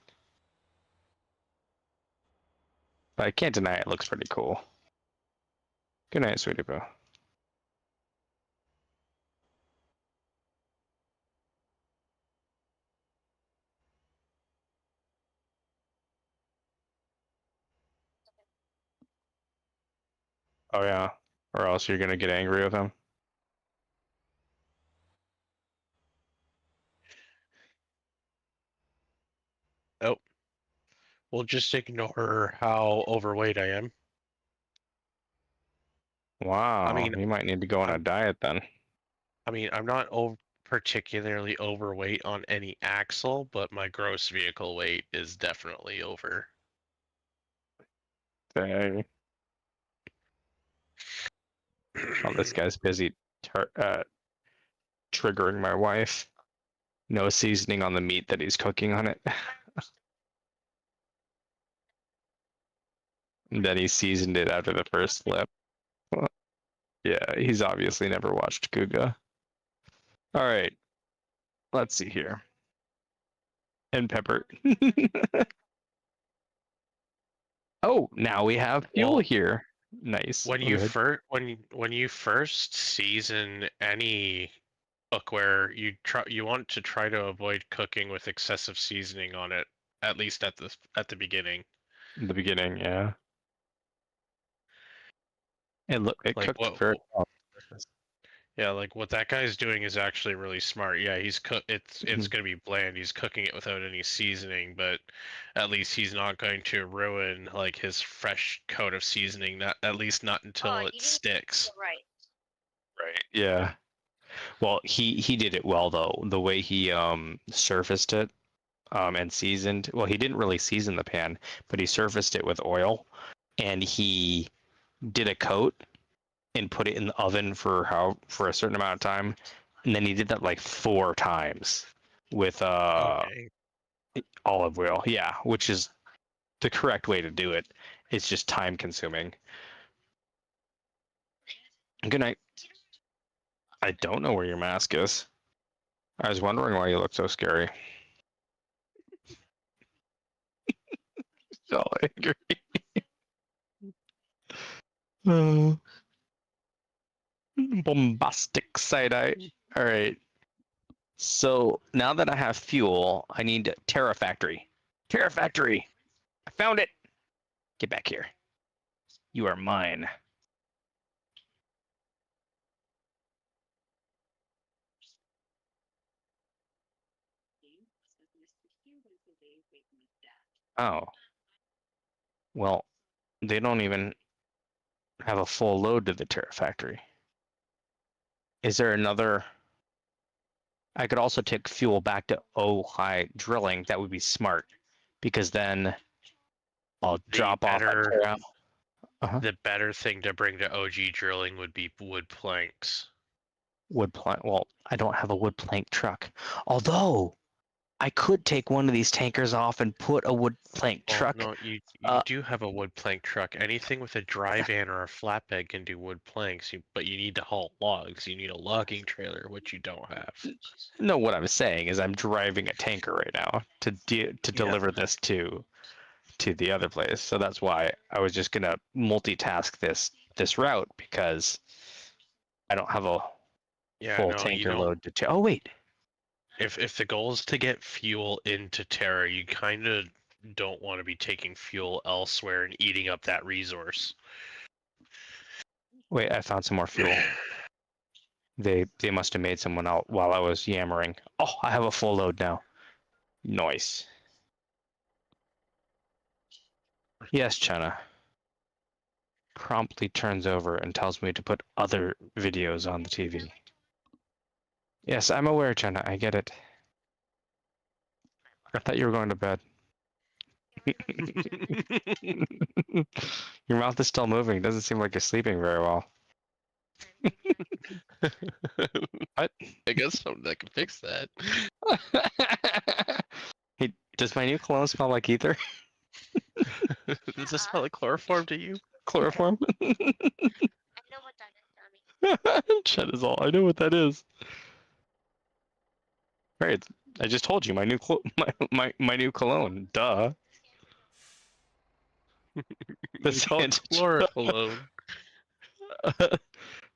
But I can't deny it looks pretty cool. Good night, sweetie boo. Oh yeah, or else you're gonna get angry with him. Oh, we'll just ignore how overweight I am. Wow, you might need to go on a diet then. I'm not particularly overweight on any axle, but my gross vehicle weight is definitely over. Dang. Oh, this guy's busy triggering my wife. No seasoning on the meat that he's cooking on it. And then he seasoned it after the first flip. Yeah, he's obviously never watched Kuga. All right, let's see here. And pepper. Oh, now we have fuel here. Nice. When you first season any cookware, you want to try to avoid cooking with excessive seasoning on it, at least at the beginning. In the beginning, yeah. And look, it Like cooked very well. Yeah, like what that guy's doing is actually really smart. Yeah, it's gonna be bland. He's cooking it without any seasoning, but at least he's not going to ruin like his fresh coat of seasoning. Not at least not until it sticks. Right. Right. Yeah. Well, he did it well though. The way he surfaced it and seasoned. Well, he didn't really season the pan, but he surfaced it with oil, and he did a coat and put it in the oven for a certain amount of time, and then he did that like 4 times with olive oil. Yeah, which is the correct way to do it. It's just time consuming. Good night. I don't know where your mask is. I was wondering why you look so scary. So angry. Bombastic side eye. All right. So now that I have fuel, I need Terra Factory. Terra Factory. I found it. Get back here. You are mine. Oh. Well, they don't even have a full load to the Terra Factory. Is there another? I could also take fuel back to Ojai drilling. That would be smart because then I'll The drop off at better- Terra. The better thing to bring to OG drilling would be wood planks. Wood plank. Well, I don't have a wood plank truck. Although I could take one of these tankers off and put a wood plank Well, truck. no, you uh, do have a wood plank truck. Anything with a dry van or a flatbed can do wood planks, but you need to haul logs. You need a logging trailer, which you don't have. No, what I'm saying is I'm driving a tanker right now to Yeah. deliver this to the other place. So that's why I was just gonna multitask this route because I don't have a Yeah, full no, you tanker don't. load to. Oh wait, If the goal is to get fuel into Terra, you kind of don't want to be taking fuel elsewhere and eating up that resource. wait, I found some more fuel. They must have made someone out while I was yammering. Oh, I have a full load now. Nice. Yes, China. Promptly turns over and tells me to put other videos on the TV. Yes, I'm aware, China. I get it. I thought you were going to bed. Your mouth is still moving. It doesn't seem like you're sleeping very well. What? I guess something that can fix that. Hey, does my new cologne smell like ether? Does this smell like chloroform to you? Chloroform? I know what that is, dummy. Chet is all. I know what that is. Right. I just told you my new my new cologne. Duh. It's called chlorocologne.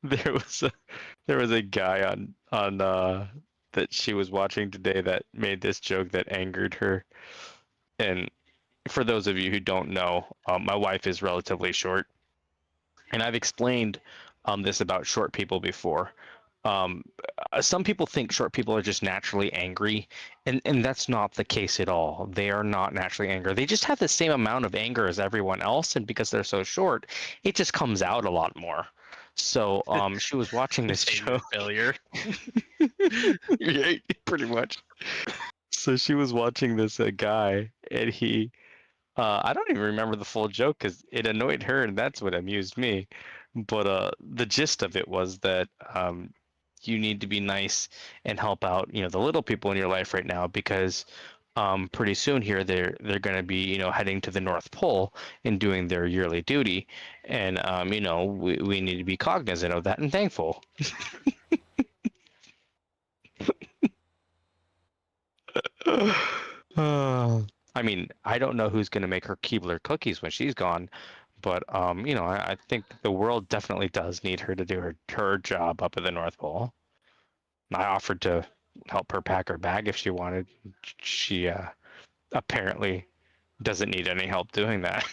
There was a guy on that she was watching today that made this joke that angered her. And for those of you who don't know, my wife is relatively short, and I've explained this about short people before. Some people think short people are just naturally angry, and that's not the case at all. They are not naturally angry. They just have the same amount of anger as everyone else, and because they're so short, it just comes out a lot more. So she was watching this show. Failure. Yeah, pretty much. So she was watching this guy, and he, I don't even remember the full joke because it annoyed her, and that's what amused me. But the gist of it was that you need to be nice and help out, the little people in your life right now because pretty soon here they're going to be, heading to the North Pole and doing their yearly duty, and we need to be cognizant of that and thankful. I mean, I don't know who's going to make her Keebler cookies when she's gone, but I think the world definitely does need her to do her job up at the North Pole. I offered to help her pack her bag if she wanted. She apparently doesn't need any help doing that.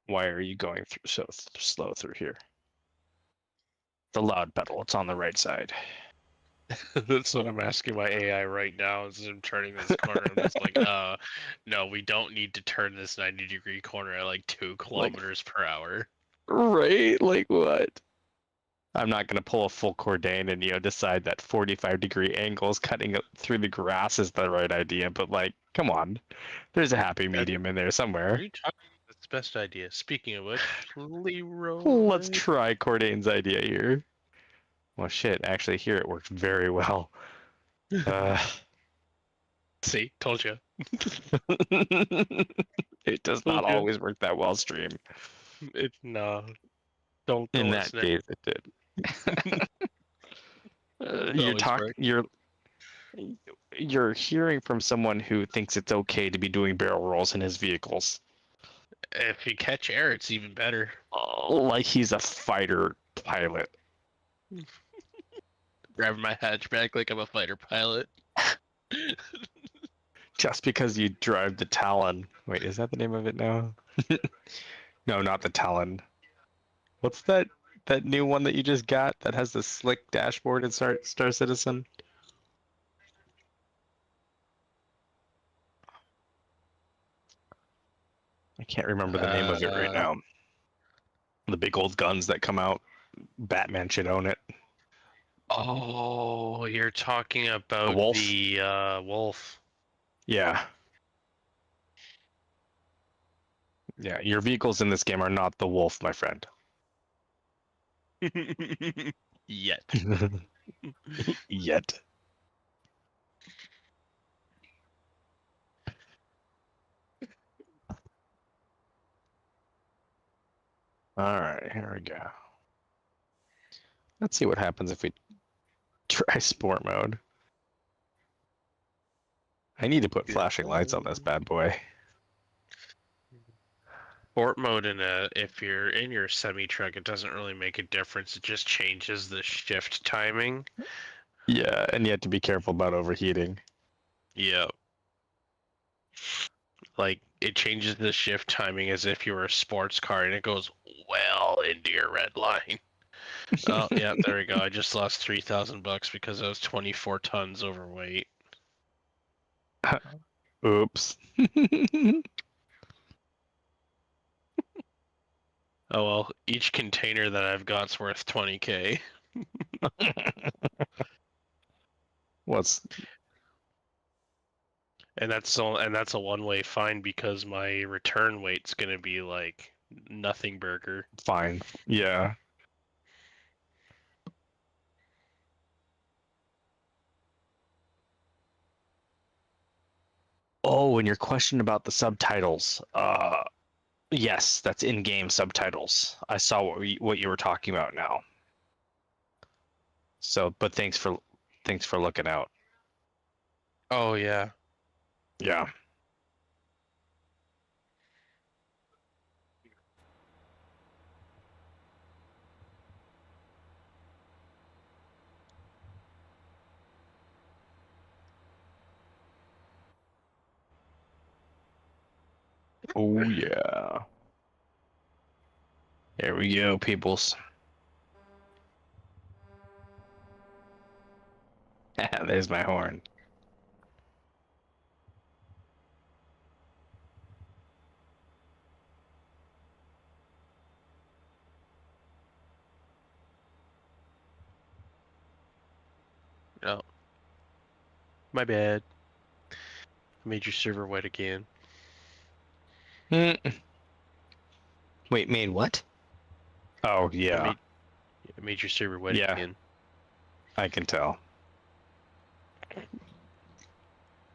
Why are you going through so slow through here? The loud pedal, it's on the right side. That's what I'm asking my AI right now as I'm turning this corner. I'm just like, no, we don't need to turn this 90-degree corner at like 2 kilometers per hour. Right? Like what? I'm not going to pull a full Cordain and, decide that 45-degree angles cutting up through the grass is the right idea. But, like, come on. There's a happy medium in there Are somewhere. you talking? That's the best idea. Speaking of which, Leroy. Let's try Cordain's idea here. Well, shit. Actually, here it works very well. See, told you. It does not Okay. always work that well, stream. No. Don't In go that listening. case, it did. Always work. You're hearing from someone who thinks it's okay to be doing barrel rolls in his vehicles. If you catch air, it's even better. Like he's a fighter pilot. Grabbing my hatchback like I'm a fighter pilot. Just because you drive the Talon. Wait, is that the name of it now? No, not the Talon. What's that new one that you just got that has the slick dashboard in Star Citizen? I can't remember the name of it right now. The big old guns that come out. Batman should own it. Oh, you're talking about Wolf? the Wolf. Yeah. Yeah, your vehicles in this game are not the Wolf, my friend. Yet. Yet. All right, here we go. Let's see what happens if we try sport mode. I need to put flashing lights on this bad boy. Sport mode if you're in your semi truck, it doesn't really make a difference. It just changes the shift timing. Yeah, and you have to be careful about overheating. Yep. Like it changes the shift timing as if you were a sports car, and it goes well into your red line. Oh yeah, there we go. I just lost $3,000 because I was 24 tons overweight. Oops. Oh well, each container that I've got's worth 20K. What's And that's a one-way fine because my return weight's gonna be like nothing burger. fine? Yeah. Oh, and your question about the subtitles. Yes, that's in-game subtitles. I saw what you were talking about now. So, but thanks for looking out. Oh yeah. Yeah. Oh yeah. There we go, peoples. There's my horn. Oh, my bad. I made your server wet again. Wait, made what? Oh yeah. I made your server wet Yeah. again. I can tell.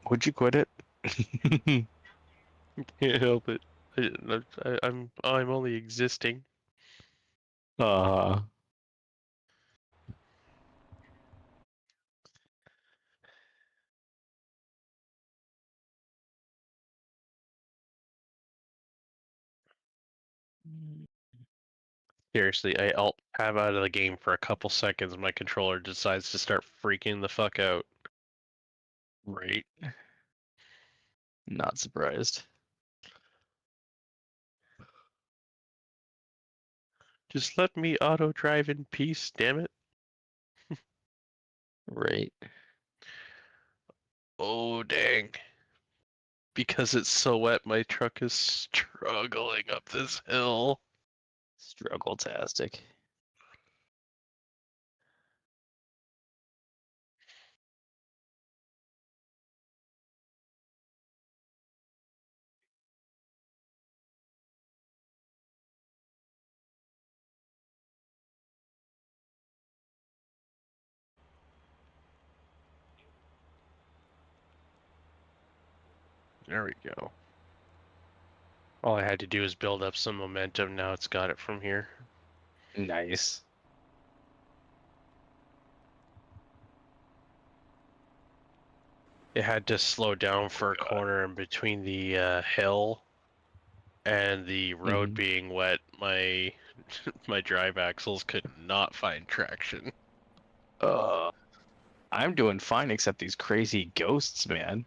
Would you quit it? Can't help it. I'm only existing. Uh. Seriously, I alt tab out of the game for a couple seconds, my controller decides to start freaking the fuck out. Right. Not surprised. Just let me auto drive in peace, damn it. Right. Oh dang. Because it's so wet, my truck is struggling up this hill. Struggle-tastic. There we go. All I had to do is build up some momentum, now it's got it from here. Nice. It had to slow down for a corner in between the hill and the road being wet. My my drive axles could not find traction. I'm doing fine except these crazy ghosts, man.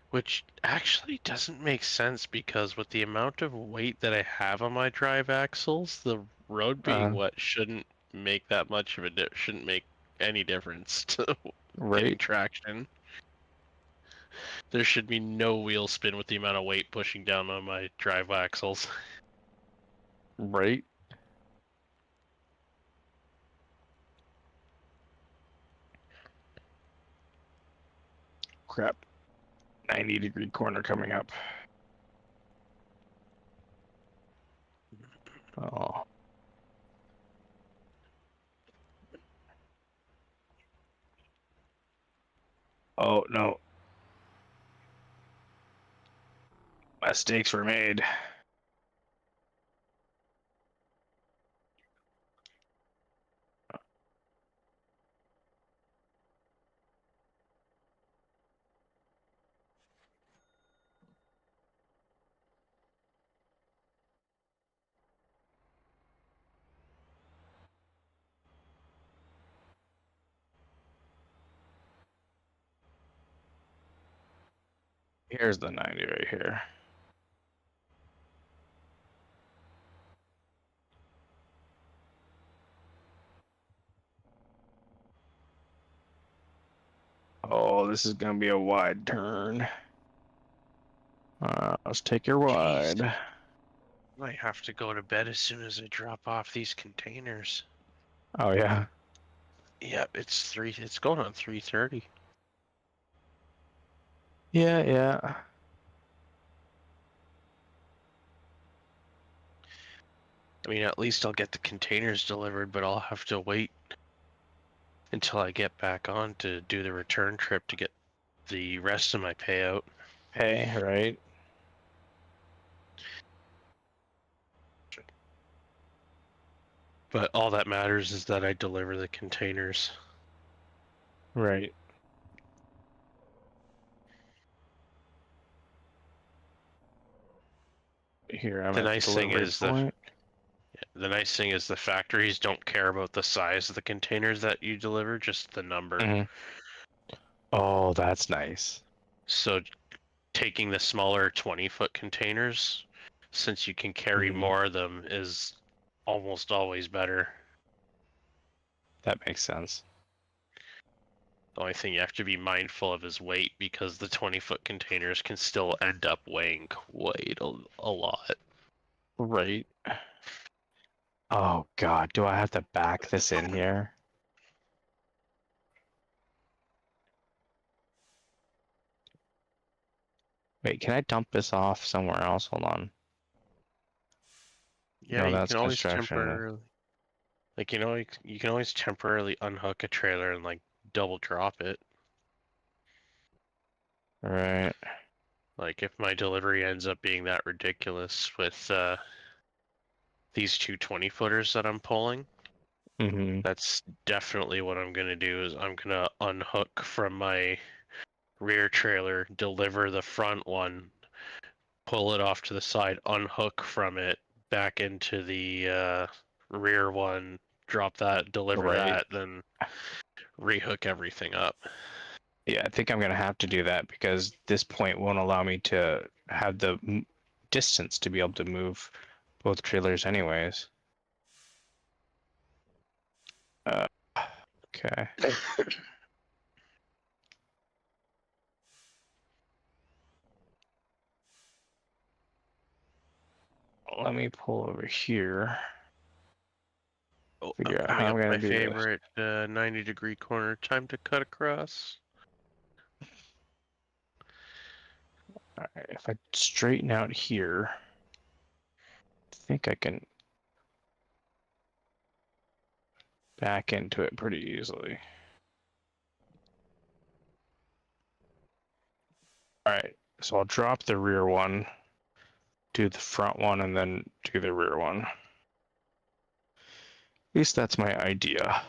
Which actually doesn't make sense because with the amount of weight that I have on my drive axles, the road being wet shouldn't make that much of a shouldn't make any difference to getting Right. traction. There should be no wheel spin with the amount of weight pushing down on my drive axles. Right. Crap. 90-degree corner coming up. Oh. Oh, no. Mistakes were made. Here's the 90 right here. Oh, this is going to be a wide turn. Let's take your wide. Jeez. I might have to go to bed as soon as I drop off these containers. Oh, yeah. Yep, it's going on 3:30. Yeah, yeah. I mean, at least I'll get the containers delivered, but I'll have to wait until I get back on to do the return trip to get the rest of my payout. Hey, right? But all that matters is that I deliver the containers. Right. Here, I'm The at the nice thing delivery is point. the nice thing is the factories don't care about the size of the containers that you deliver, just the number. Mhm. Oh, that's nice. So taking the smaller 20-foot containers, since you can carry Mhm. more of them, is almost always better. That makes sense. The only thing you have to be mindful of is weight, because the 20-foot containers can still end up weighing quite a lot. Right. Oh, God. Do I have to back this in here? Wait, can I dump this off somewhere else? Hold on. Yeah, No, you that's can always construction. temporarily, like, you can always temporarily unhook a trailer and like double drop it. Right. Like if my delivery ends up being that ridiculous with these two 20-footers that I'm pulling, Mm-hmm. that's definitely what I'm gonna do. Is I'm gonna unhook from my rear trailer, deliver the front one, pull it off to the side, unhook from it back into the rear one, drop that, deliver Right. that, then rehook everything up. Yeah, I think I'm going to have to do that because this point won't allow me to have the distance to be able to move both trailers anyways. Okay. Let me pull over here. Oh, Figure out coming how I'm up going my to do this. favorite 90-degree corner. Time to cut across. All right, if I straighten out here, I think I can back into it pretty easily. All right, so I'll drop the rear one, do the front one, and then do the rear one. At least that's my idea.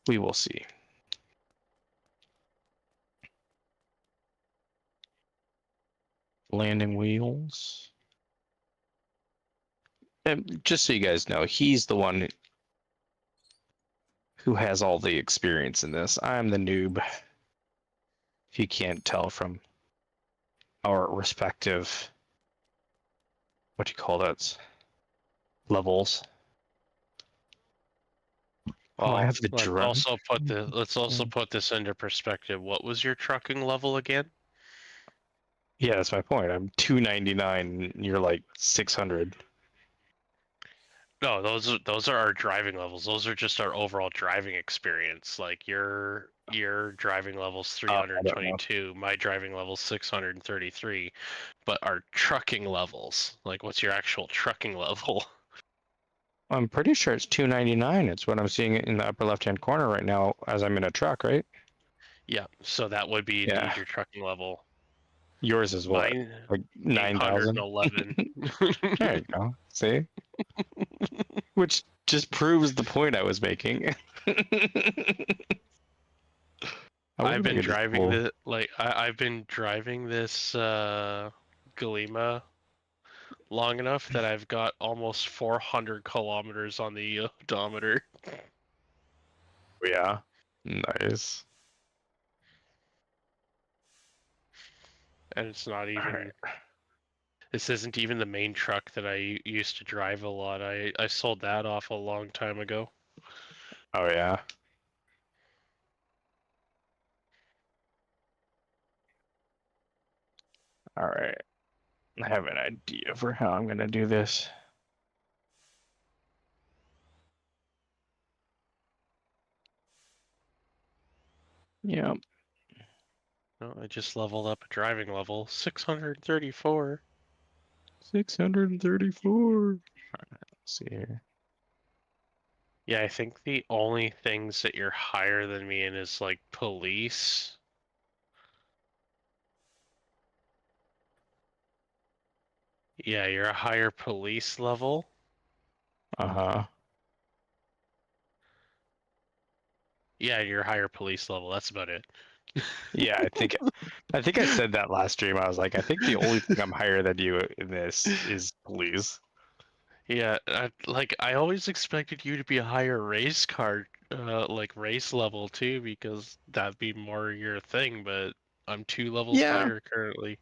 We will see. Landing wheels. And just so you guys know, he's the one who has all the experience in this. I'm the noob. If you can't tell from our respective, what do you call that, levels. Oh, I Well, have the drone. let's also put this into perspective. What was your trucking level again? Yeah, that's my point. I'm 299. You're like 600. No, those are our driving levels. Those are just our overall driving experience. Like your driving level's I don't know. 322, my driving level's 633, but our trucking levels, like what's your actual trucking level? I'm pretty sure it's 299. It's what I'm seeing in the upper left-hand corner right now as I'm in a truck, right? Yeah, so that would be Yeah. indeed your trucking level. Yours is what? Mine Like 9,000? 811. There you go. See? Which just proves the point I was making. I wonder I've if I been could just driving pull. I've been driving this Galima long enough that I've got almost 400 kilometers on the odometer. Yeah. Nice. And it's not All right. even this isn't even the main truck that I used to drive a lot. I sold that off a long time ago. Oh, yeah. All right. I have an idea for how I'm going to do this. Yeah. No, I just leveled up a driving level 634. 634. All right, let's see here. Yeah, I think the only things that you're higher than me in is like police. Yeah, you're a higher police level. Uh-huh. Yeah, you're a higher police level. That's about it. Yeah, I think I said that last stream. I was like, I think the only thing I'm higher than you in this is police. Yeah, I always expected you to be a higher race car, like race level too, because that'd be more your thing. But I'm 2 levels Yeah. higher currently.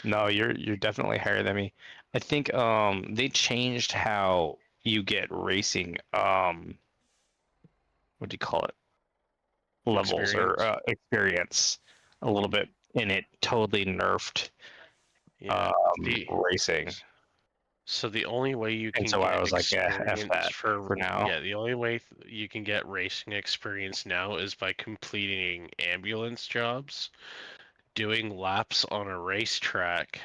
No, you're definitely higher than me. I think they changed how you get racing what do you call it? Levels or Experience. experience a little bit, and it totally nerfed Yeah. The racing. so the only way you And can so I get was like, yeah, F experience that for for now. yeah, the only way you can get racing experience now is by completing ambulance jobs, doing laps on a racetrack,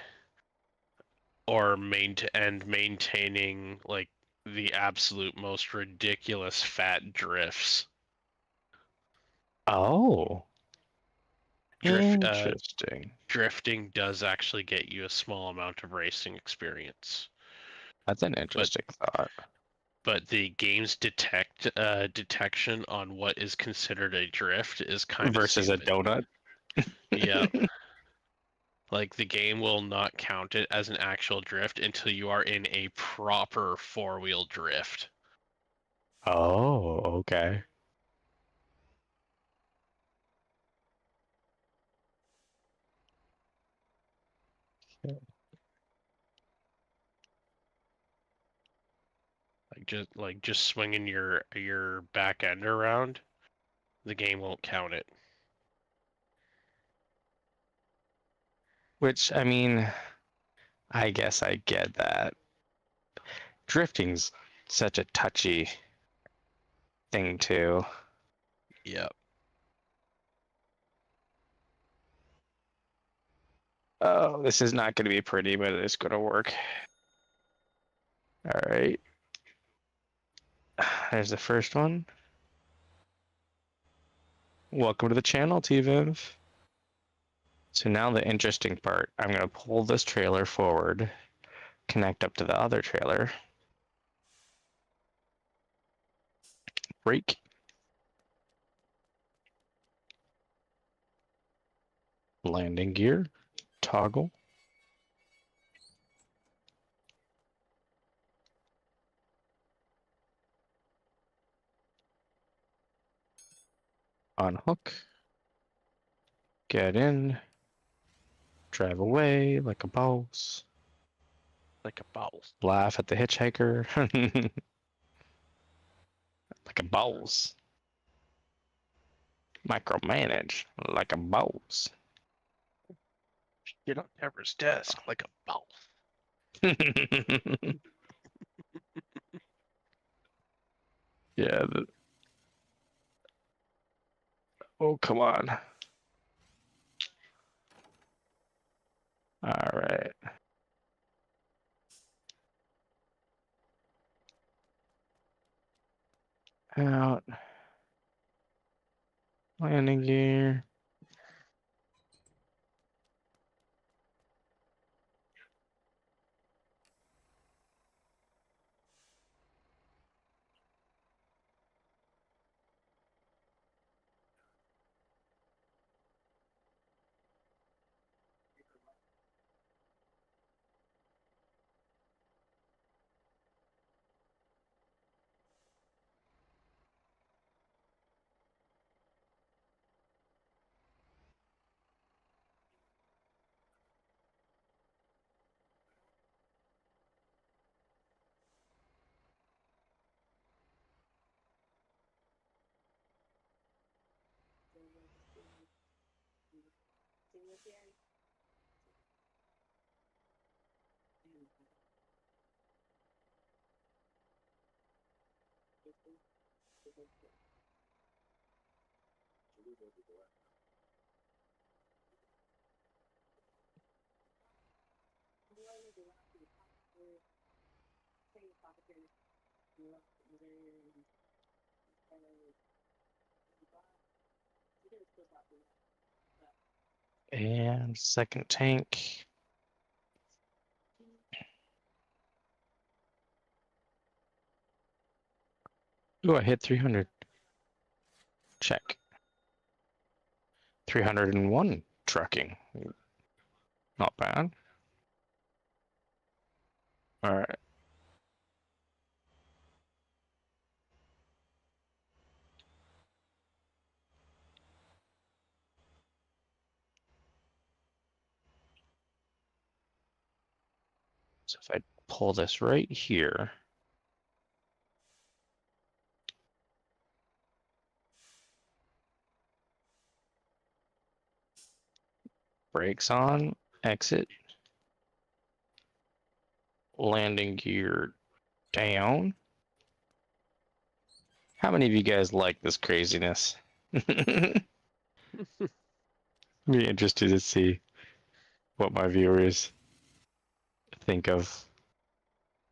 or maintaining like the absolute most ridiculous fat drifts. Oh, Drift interesting. drifting does actually get you a small amount of racing experience, That's an but interesting thought. the game's detection on what is considered a drift is kind of Versus a stupid. donut. Yeah, like the game will not count it as an actual drift until you are in a proper four-wheel drift. Oh, okay. Like just swinging your back end around, the game won't count it. Which, I mean, I guess I get that. Drifting's such a touchy thing too. Yeah. Oh, this is not going to be pretty, but it's going to work. All right. There's the first one. Welcome to the channel, TViv. So now the interesting part. I'm going to pull this trailer forward, connect up to the other trailer. Brake. Landing gear. Toggle. Unhook. Get in. Drive away like a boss. Like a boss. Laugh at the hitchhiker. Like a boss. Micromanage like a boss. Get on Deborah's desk like a boss. Yeah. Oh, come on. All right. Out. Landing gear. And second tank. Ooh, I hit 300. Check. 301 trucking. Not bad. All right. So if I pull this right here, brakes on, exit, landing gear down. How many of you guys like this craziness? Be interested to see what my viewers think of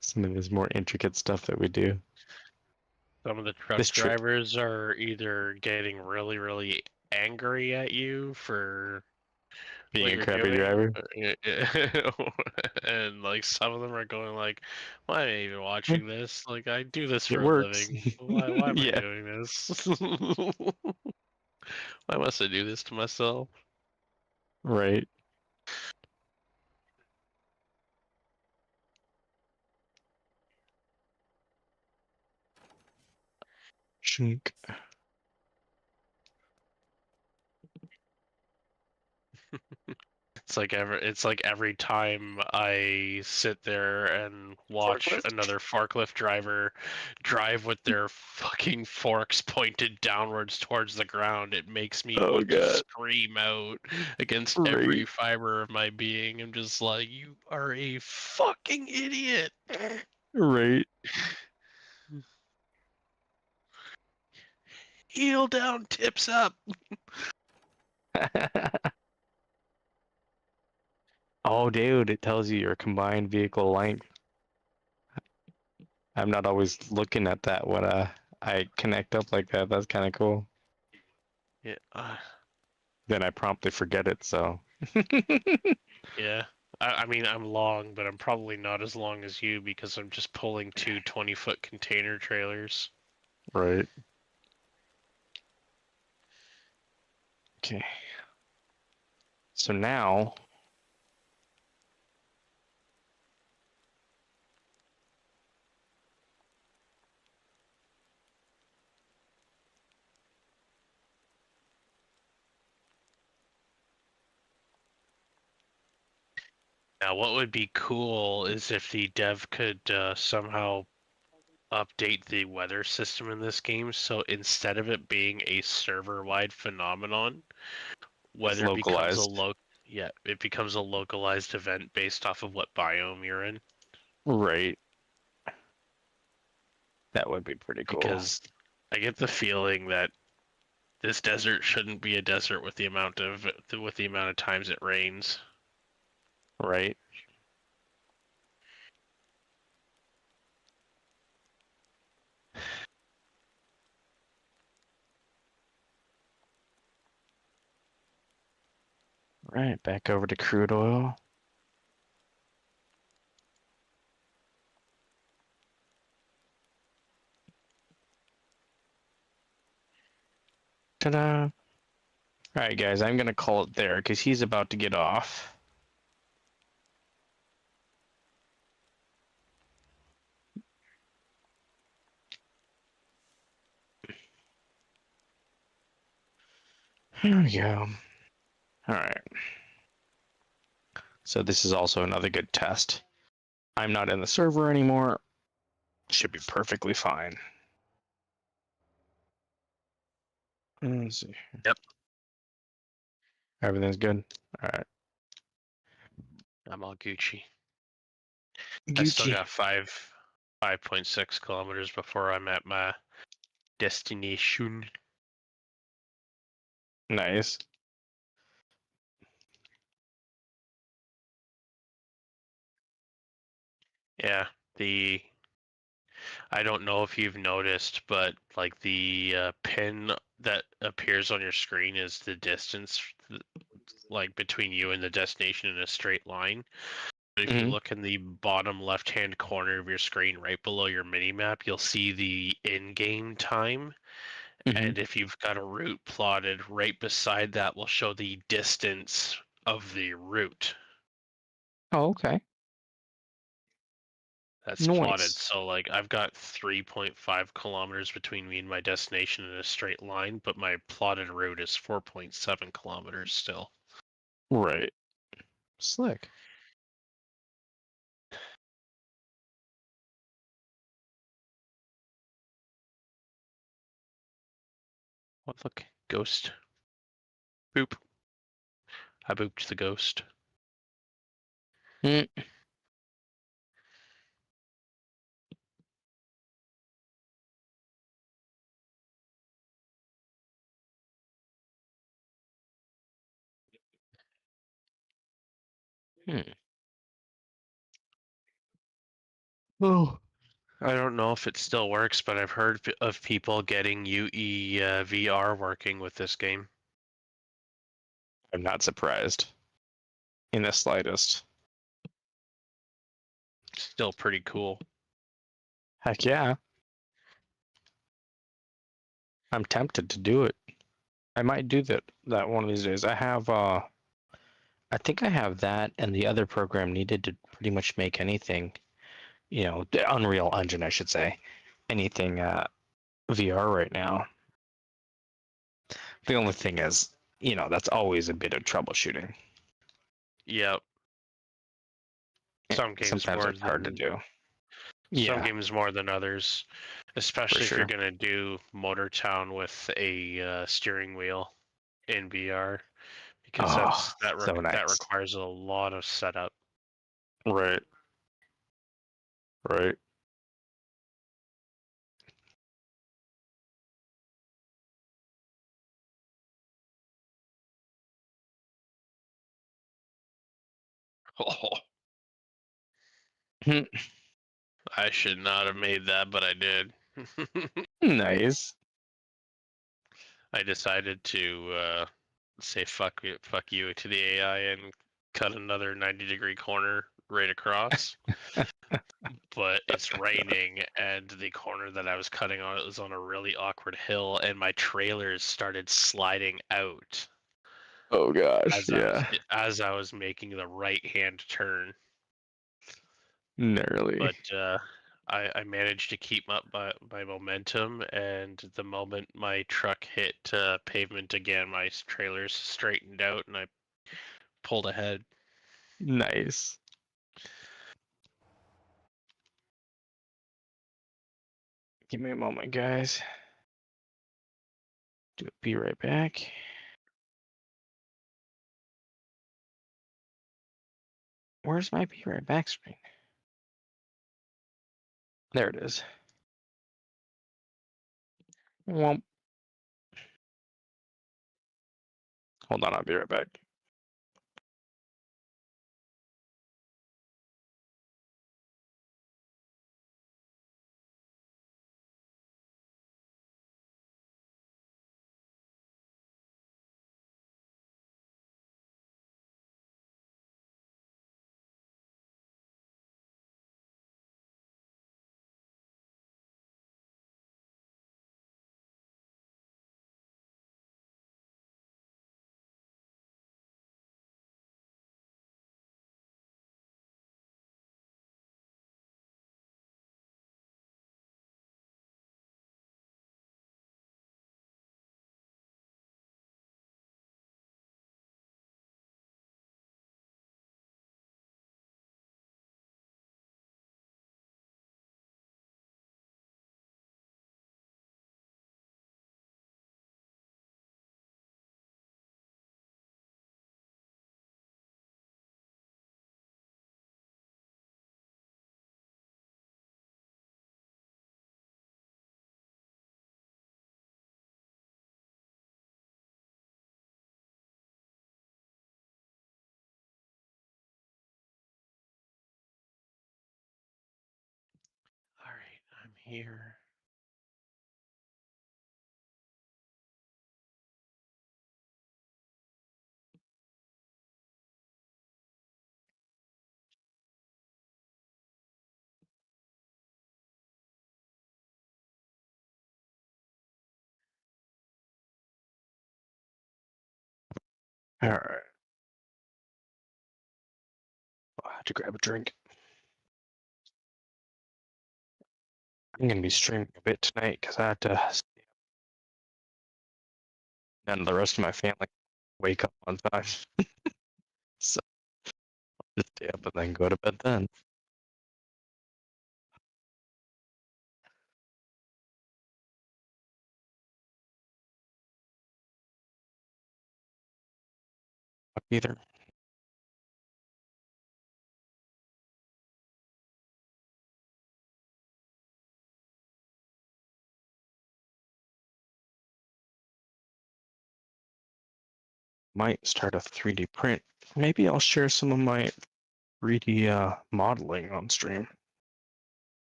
some of this more intricate stuff that we do. Some of the truck This trip. drivers are either getting really, really angry at you for Being what a you're crappy doing, driver. and like some of them are going like, "Why am I even watching this? Like I do this It for a works. living. Why am I Yeah, doing this? Why must I do this to myself?" right. Shink. It's like every time I sit there and watch Forklift? another forklift driver drive with their fucking forks pointed downwards towards the ground, it makes me Oh want to god. scream out against every Right. fiber of my being. I'm just like, you are a fucking idiot. Right. Heel down, tips up. Oh, dude, it tells you your combined vehicle length. I'm not always looking at that when I connect up like that. That's kind of cool. Yeah. Then I promptly forget it, so. Yeah. I mean, I'm long, but I'm probably not as long as you because I'm just pulling two 20-foot container trailers. Right. Okay. So now Now, what would be cool is if the dev could somehow update the weather system in this game, so instead of it being a server-wide phenomenon, weather becomes localized. it becomes a localized event based off of what biome you're in. Right. That would be pretty cool. Because I get the feeling that this desert shouldn't be a desert with the amount of times it rains. Right. Right, back over to crude oil. Ta-da! All right, guys, I'm gonna call it there because he's about to get off. Here we go. All right. So this is also another good test. I'm not in the server anymore. Should be perfectly fine. Let's see. Yep. Everything's good. All right. I'm all Gucci. I still got 5.6 kilometers before I'm at my destination. Nice. Yeah, I don't know if you've noticed, but like the pin that appears on your screen is the distance like between you and the destination in a straight line. But if you look in the bottom left-hand corner of your screen right below your mini-map, you'll see the in-game time. And if you've got a route plotted, right beside that will show the distance of the route. Oh, okay. That's plotted. So like I've got 3.5 kilometers between me and my destination in a straight line, but my plotted route is 4.7 kilometers still. Right. Slick. What, look, ghost. Boop. I booped the ghost. Mm. Oh. I don't know if it still works, but I've heard of people getting UE VR working with this game. I'm not surprised in the slightest. Still pretty cool. Heck yeah. I'm tempted to do it. I might do that one of these days. I think I have that and the other program needed to pretty much make anything, you know, the Unreal Engine, I should say, anything VR right now. The only thing is, you know, that's always a bit of troubleshooting. Yep. Some games Sometimes more it's hard to do. Some games more than others, especially if sure. you're gonna do MotorTown with a steering wheel in VR, because that requires a lot of setup. Right. Right. Oh, Hmm. I should not have made that, but I did. Nice. I decided to say fuck you to the AI and cut another 90-degree corner right across. But it's raining, and the corner that I was cutting on, it was on a really awkward hill, and my trailers started sliding out. Oh gosh, as I was making the right-hand turn. Gnarly. But I managed to keep up my momentum, and the moment my truck hit pavement again, my trailers straightened out, and I pulled ahead. Nice. Give me a moment, guys. Be right back. Where's my be right back screen? There it is. Well, hold on, I'll be right back. All right, I'm here. All right. I have to grab a drink. I'm gonna be streaming a bit tonight because I have to. None of the rest of my family wake up on time, so I'll just stay up and then go to bed then. Either. Might start a 3D print. Maybe I'll share some of my 3D modeling on stream.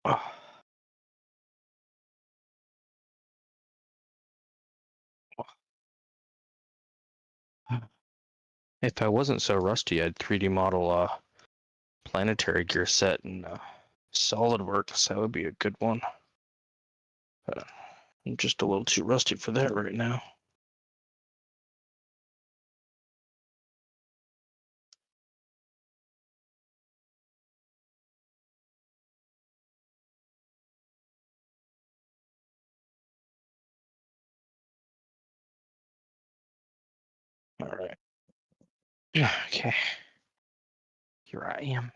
Oh. If I wasn't so rusty, I'd 3D model planetary gear set in SolidWorks. That would be a good one. I'm just a little too rusty for that right now. All right. Okay. Here I am.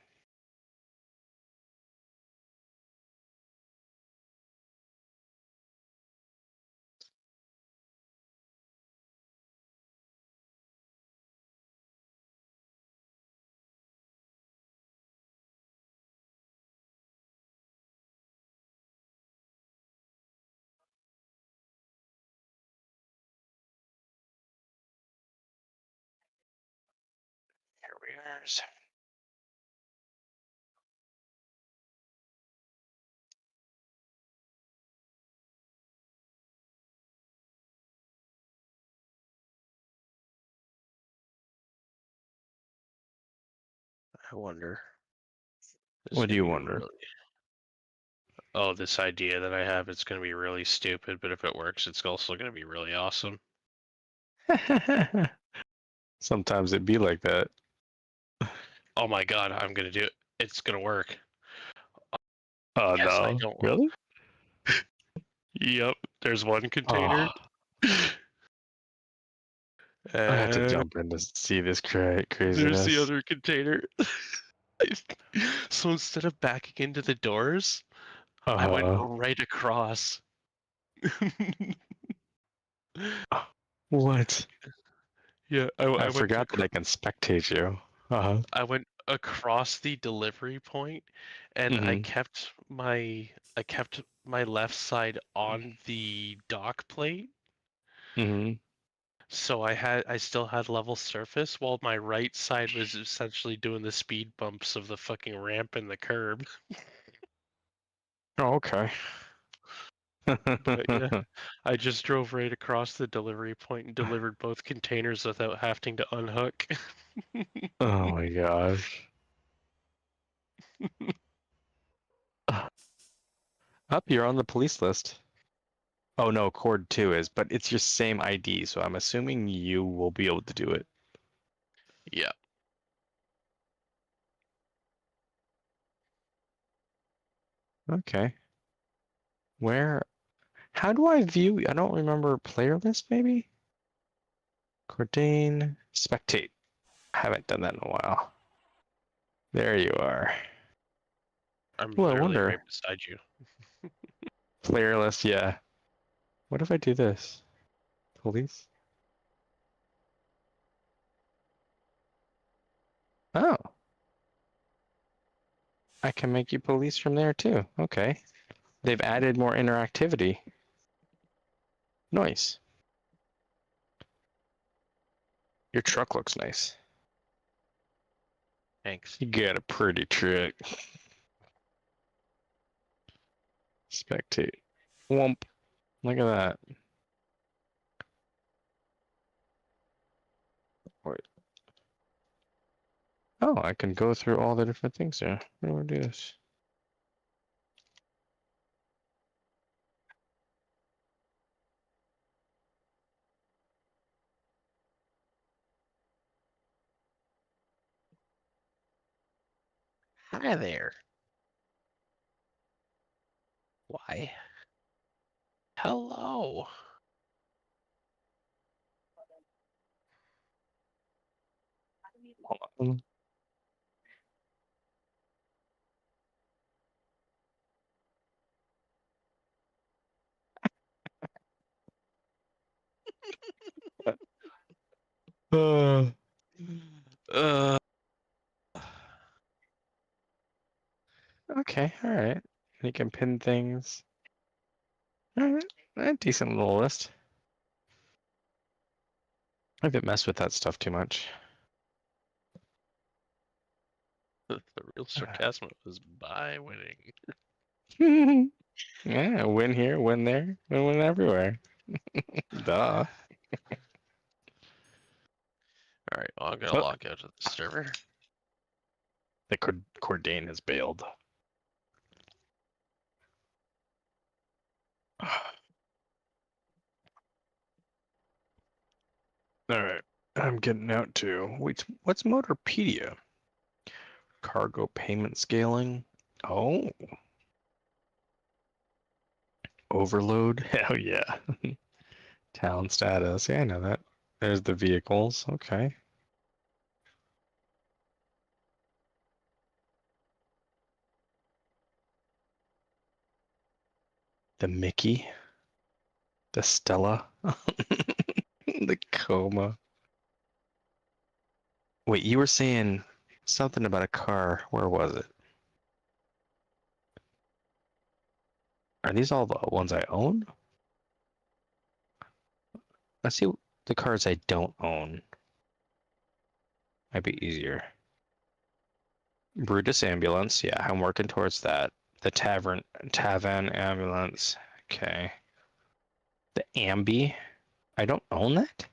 Here we are. I wonder. What do you wonder? Oh, this idea that I have, it's going to be really stupid, but if it works, it's also going to be really awesome. Sometimes it'd be like that. Oh my god, I'm going to do it. It's going to work. Oh Yes, I no! don't. Really? Yep, there's one container. Oh, I have to And jump in to see this craziness. there's the other container. So instead of backing into the doors, I went Uh, right across. what? Yeah, I forgot that I can spectate you. Uh-huh. I went across the delivery point, and Mm-hmm. I kept my left side on the dock plate, Mm-hmm. so I still had level surface, while my right side was essentially doing the speed bumps of the fucking ramp and the curb. Oh, okay. But yeah, I just drove right across the delivery point and delivered both containers without having to unhook. Oh my gosh. Up, you're on the police list. Oh no, Cord 2 is, but it's your same ID, so I'm assuming you will be able to do it. Yeah. Okay. Where? How do I view? I don't remember player list, maybe? Cordain. Spectate. I haven't done that in a while. There you are. I'm Oh, I literally right wonder. beside you. Player list, yeah. What if I do this? Police? Oh. I can make you police from there too. Okay. They've added more interactivity. Nice. Your truck looks nice. Thanks. You got a pretty truck. Spectate. Whomp. Look at that. Wait. Oh, I can go through all the different things there. How do I do this? Hi there. Why? Hello. Hold on. Uh, Uh, okay, alright. You can pin things. Alright, a decent little list. I haven't messed with that stuff too much. the real sarcasmo is by winning. Yeah, win here, win there, win everywhere. Duh. All right, well, I'm gonna Oh, log out of the server. the Cordain has bailed. Alright, I'm getting out too. Wait, what's Motorpedia? Cargo payment scaling. Oh, overload. Hell yeah. Town status. Yeah, I know that. There's the vehicles. Okay. The Mickey. The Stella. The Coma. Wait, you were saying something about a car. Where was it? Are these all the ones I own? Let's see the cars I don't own. Might be easier. Brutus ambulance. Yeah, I'm working towards that. The Tavan ambulance. Okay. The Ambi. I don't own that?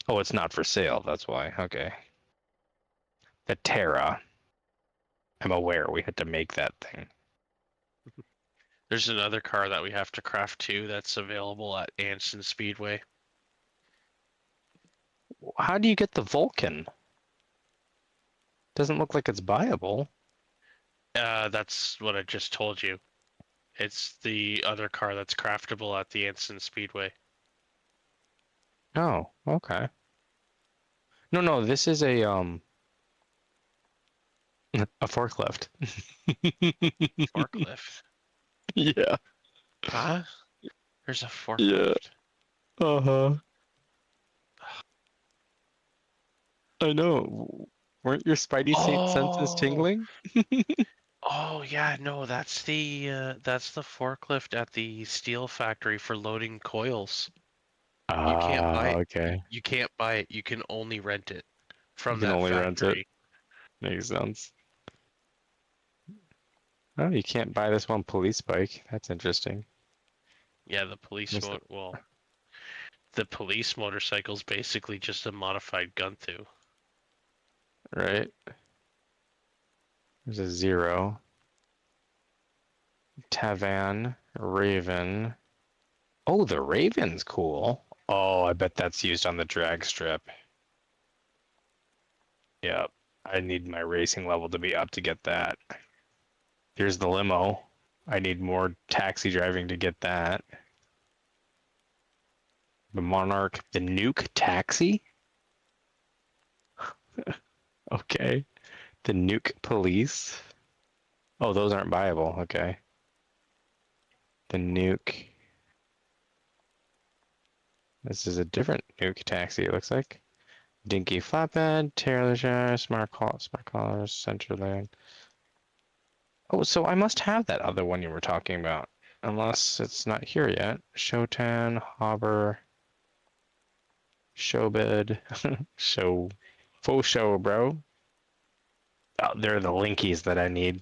Oh, it's not for sale. That's why. Okay. The Terra. I'm aware we had to make that thing. There's another car that we have to craft too that's available at Anson Speedway. How do you get the Vulcan? Doesn't look like it's buyable. That's what I just told you. It's the other car that's craftable at the Anson Speedway. Oh, okay. No, this is a A forklift. Forklift? Yeah. Huh? There's a Yeah. forklift. Uh-huh. I know. Weren't your spidey senses Oh, tingling? oh yeah, no, that's the forklift at the steel factory for loading coils. You can't buy Ah, it. okay. You can't buy it. You can only rent it You from can that only rent it. factory. Makes sense. Oh, you can't buy this one police bike. That's interesting. Yeah, the police Must- well, the police motorcycle's basically just a modified Gunthu. Right? There's a zero. Tavan, Raven. Oh, the Raven's cool. Oh, I bet that's used on the drag strip. Yep. I need my racing level to be up to get that. Here's the limo. I need more taxi driving to get that. The Monarch, the Nuke Taxi? Okay. The Nuke Police. Oh, those aren't buyable. Okay. The Nuke. This is a different Nuke Taxi, it looks like. Dinky Flatbed, Taylor Shire, Smart Collars, Centerland. Oh, so I must have that other one you were talking about. Unless it's not here yet. Showtown, Hobber, Showbed, Show, Faux Show, bro. Oh, they're the linkies that I need.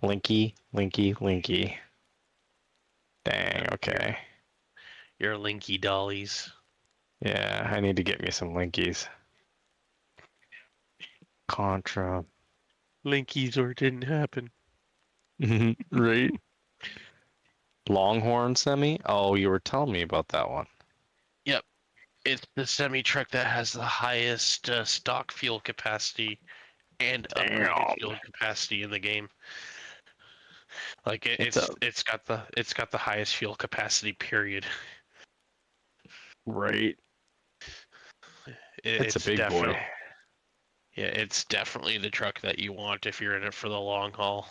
Linky, linky, linky. Dang, okay. Your Linky Dollies. Yeah, I need to get me some linkies. Contra. Linkies or it didn't happen. Right? Longhorn semi? Oh, you were telling me about that one. Yep, it's the semi truck that has the highest stock fuel capacity and upgraded Damn. fuel capacity in the game. Like It's a it's got the highest fuel capacity. Period. right. It's a It's big boy. definitely yeah, it's definitely the truck that you want if you're in it for the long haul.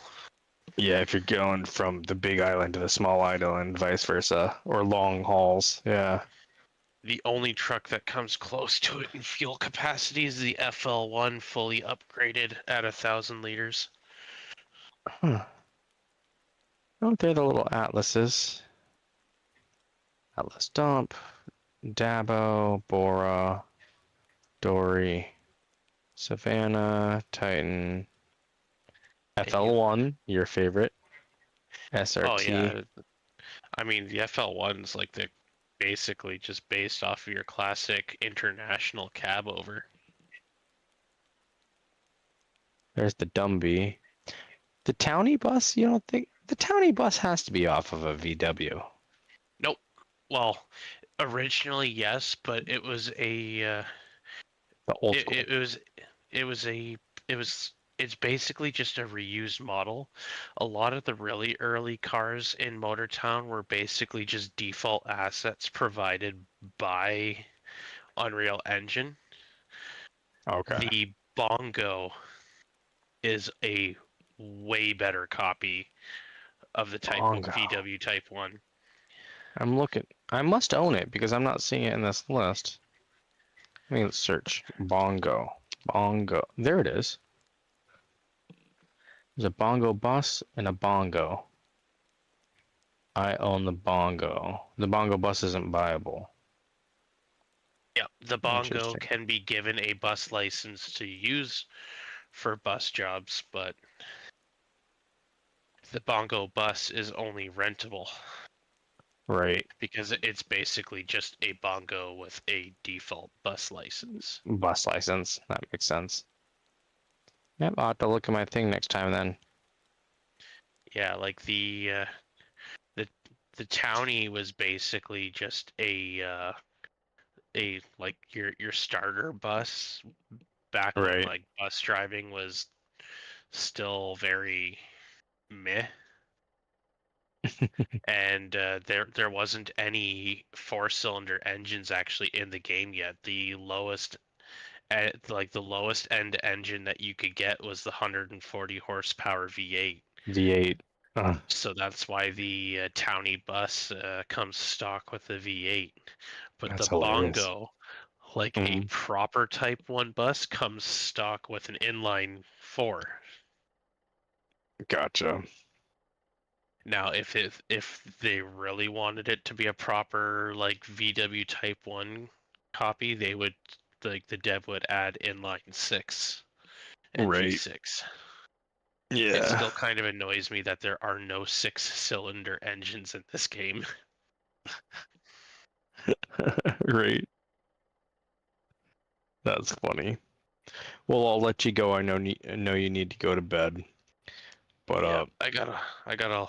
Yeah, if you're going from the big island to the small island, vice versa, or long hauls. Yeah. The only truck that comes close to it in fuel capacity is the FL1 fully upgraded at 1,000 liters. Huh. Oh, they're the little atlases. Atlas Dump, Dabo, Bora, Dory, Savannah, Titan, FL1, your favorite, Oh SRT. yeah, I mean the FL1's like the basically just based off of your classic international cab over. There's the Dumby. The Townie bus, you don't think? The Townie bus has to be off of a VW. Nope. Well, originally yes, but it was a The old school. it was a it was it's basically just a reused model. A lot of the really early cars in Motortown were basically just default assets provided by Unreal Engine. Okay. The Bongo is a way better copy of the Bongo. VW Type 1. I'm looking. I must own it because I'm not seeing it in this list. Let me search. Bongo. Bongo. There it is. There's a Bongo bus and a Bongo. I own the Bongo. The Bongo bus isn't buyable. Yep, the Bongo Interesting. can be given a bus license to use for bus jobs, but the Bongo bus is only rentable Right. because it's basically just a Bongo with a default bus license. Bus license. That makes sense. Yep, I'll have to look at my thing next time then. Yeah, like the the Townie was basically just a like your starter bus back when Right. like bus driving was still very meh, and there wasn't any 4-cylinder engines actually in the game yet. The lowest like the lowest end engine that you could get was the 140 horsepower V8. V8. So that's why the Townie bus comes stock with the V8. But That's the hilarious. Bongo, like a Mhm. proper Type 1 bus, comes stock with an inline 4. Gotcha. Now, if they really wanted it to be a proper like VW Type 1 copy, they would like the dev would add inline 6 and Right. V6. It Yeah. still kind of annoys me that there are no 6-cylinder engines in this game. Right. That's funny. Well, I'll let you go. I know you need to go to bed. But Yeah, I got a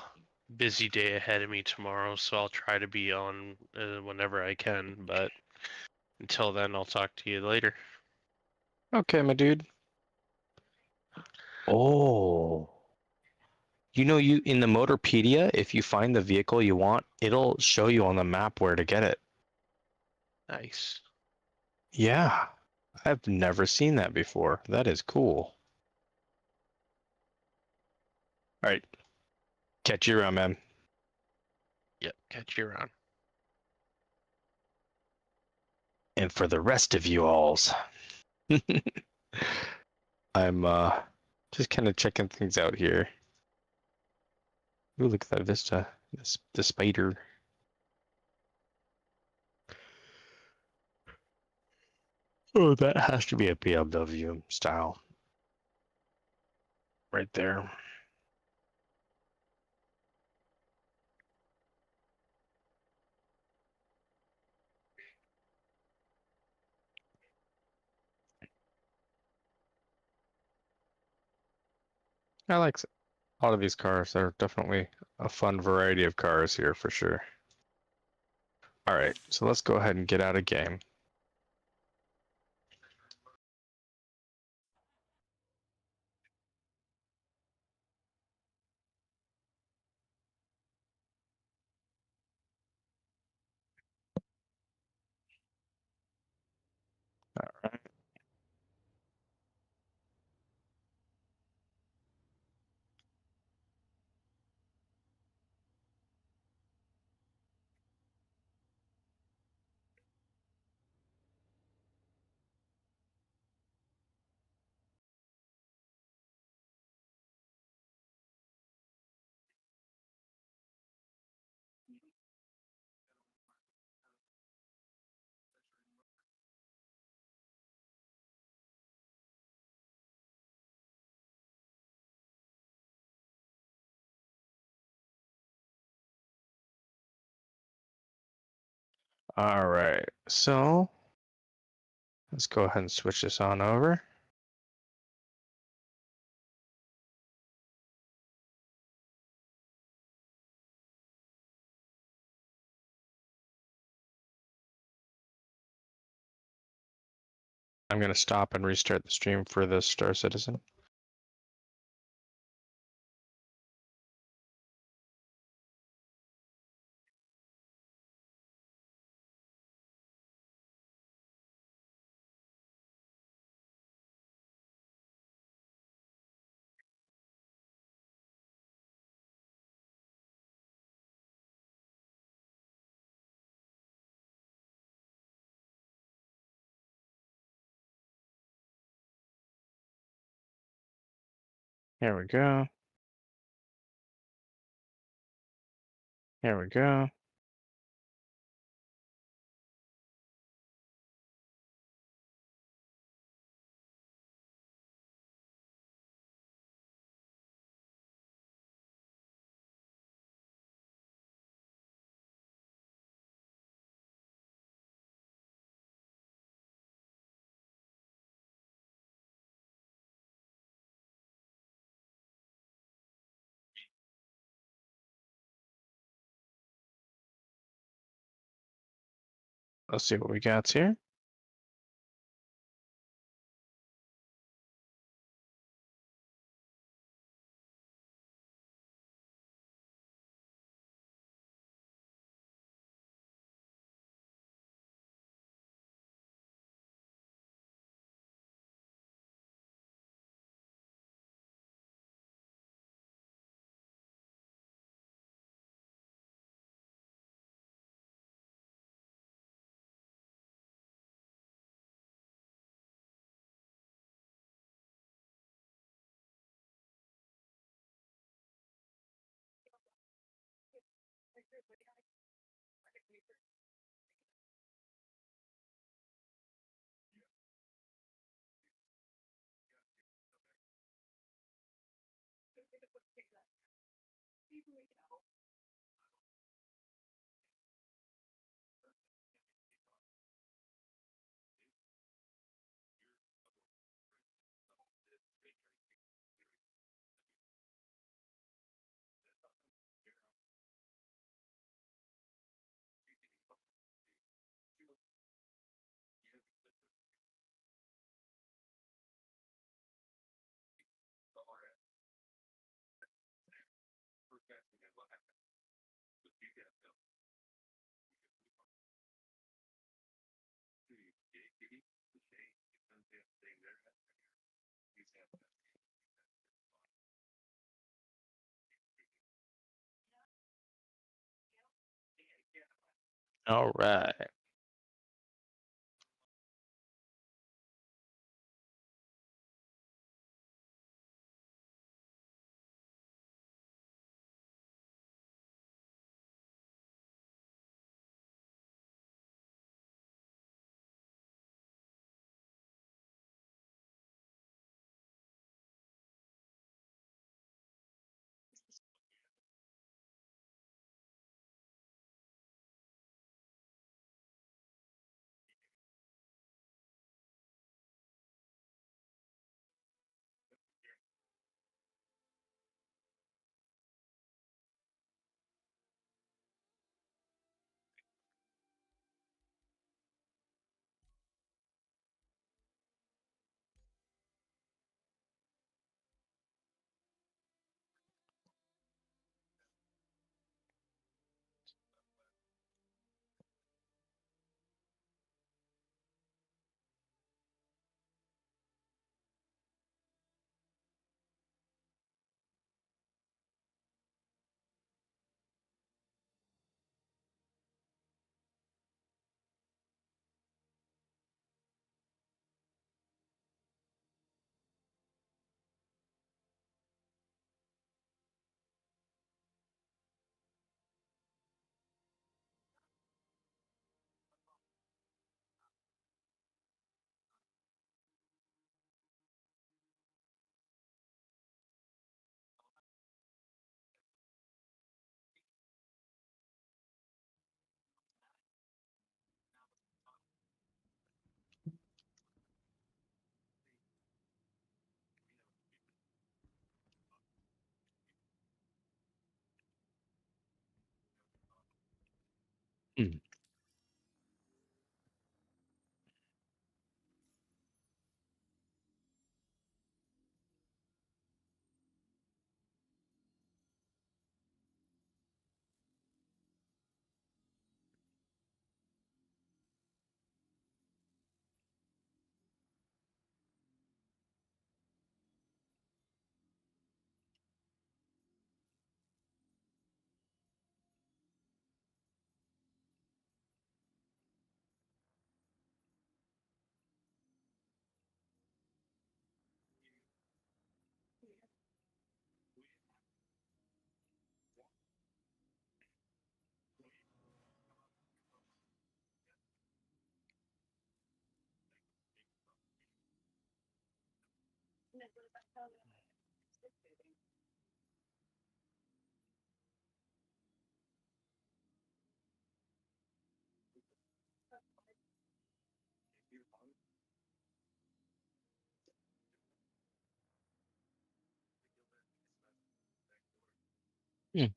busy day ahead of me tomorrow, so I'll try to be on whenever I can. But until then, I'll talk to you later. okay, my dude. Oh. You in the Motorpedia, if you find the vehicle you want, it'll show you on the map where to get it. Nice. Yeah. I've never seen that before. That is cool. All right. Catch you around, man. Yep, catch you around. And for the rest of you alls, I'm just kind of checking things out here. Ooh, look at that vista. The spider. Oh, that has to be a BMW style. Right there. I like a lot of these cars. They're definitely a fun variety of cars here for sure. All right, so let's go ahead and get out of game. All right. All right, so let's go ahead and switch this on over. I'm going to stop and restart the stream for the Star Citizen. Here we go. Here we go. Let's see what we got here. All right. Mm. Mm.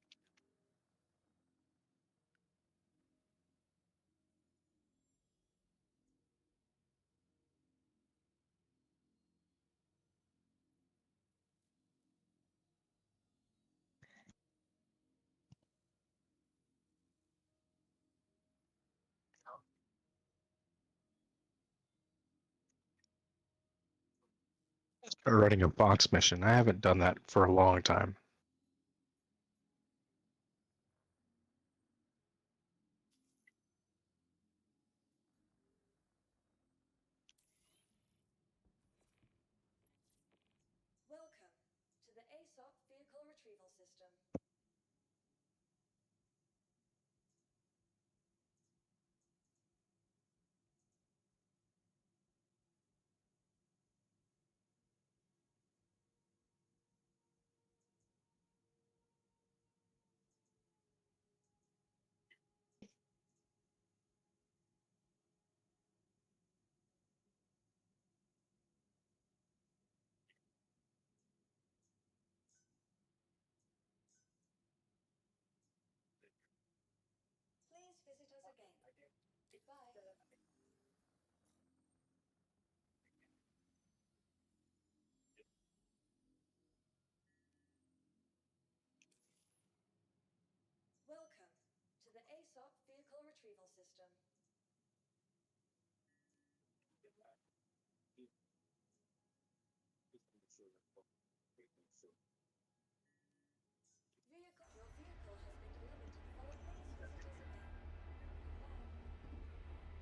Start running a box mission. I haven't done that for a long time. Welcome to the ASOT Vehicle Retrieval System. Welcome to the ASOT Vehicle Retrieval System. Your vehicle has been delivered to the following base visitors again.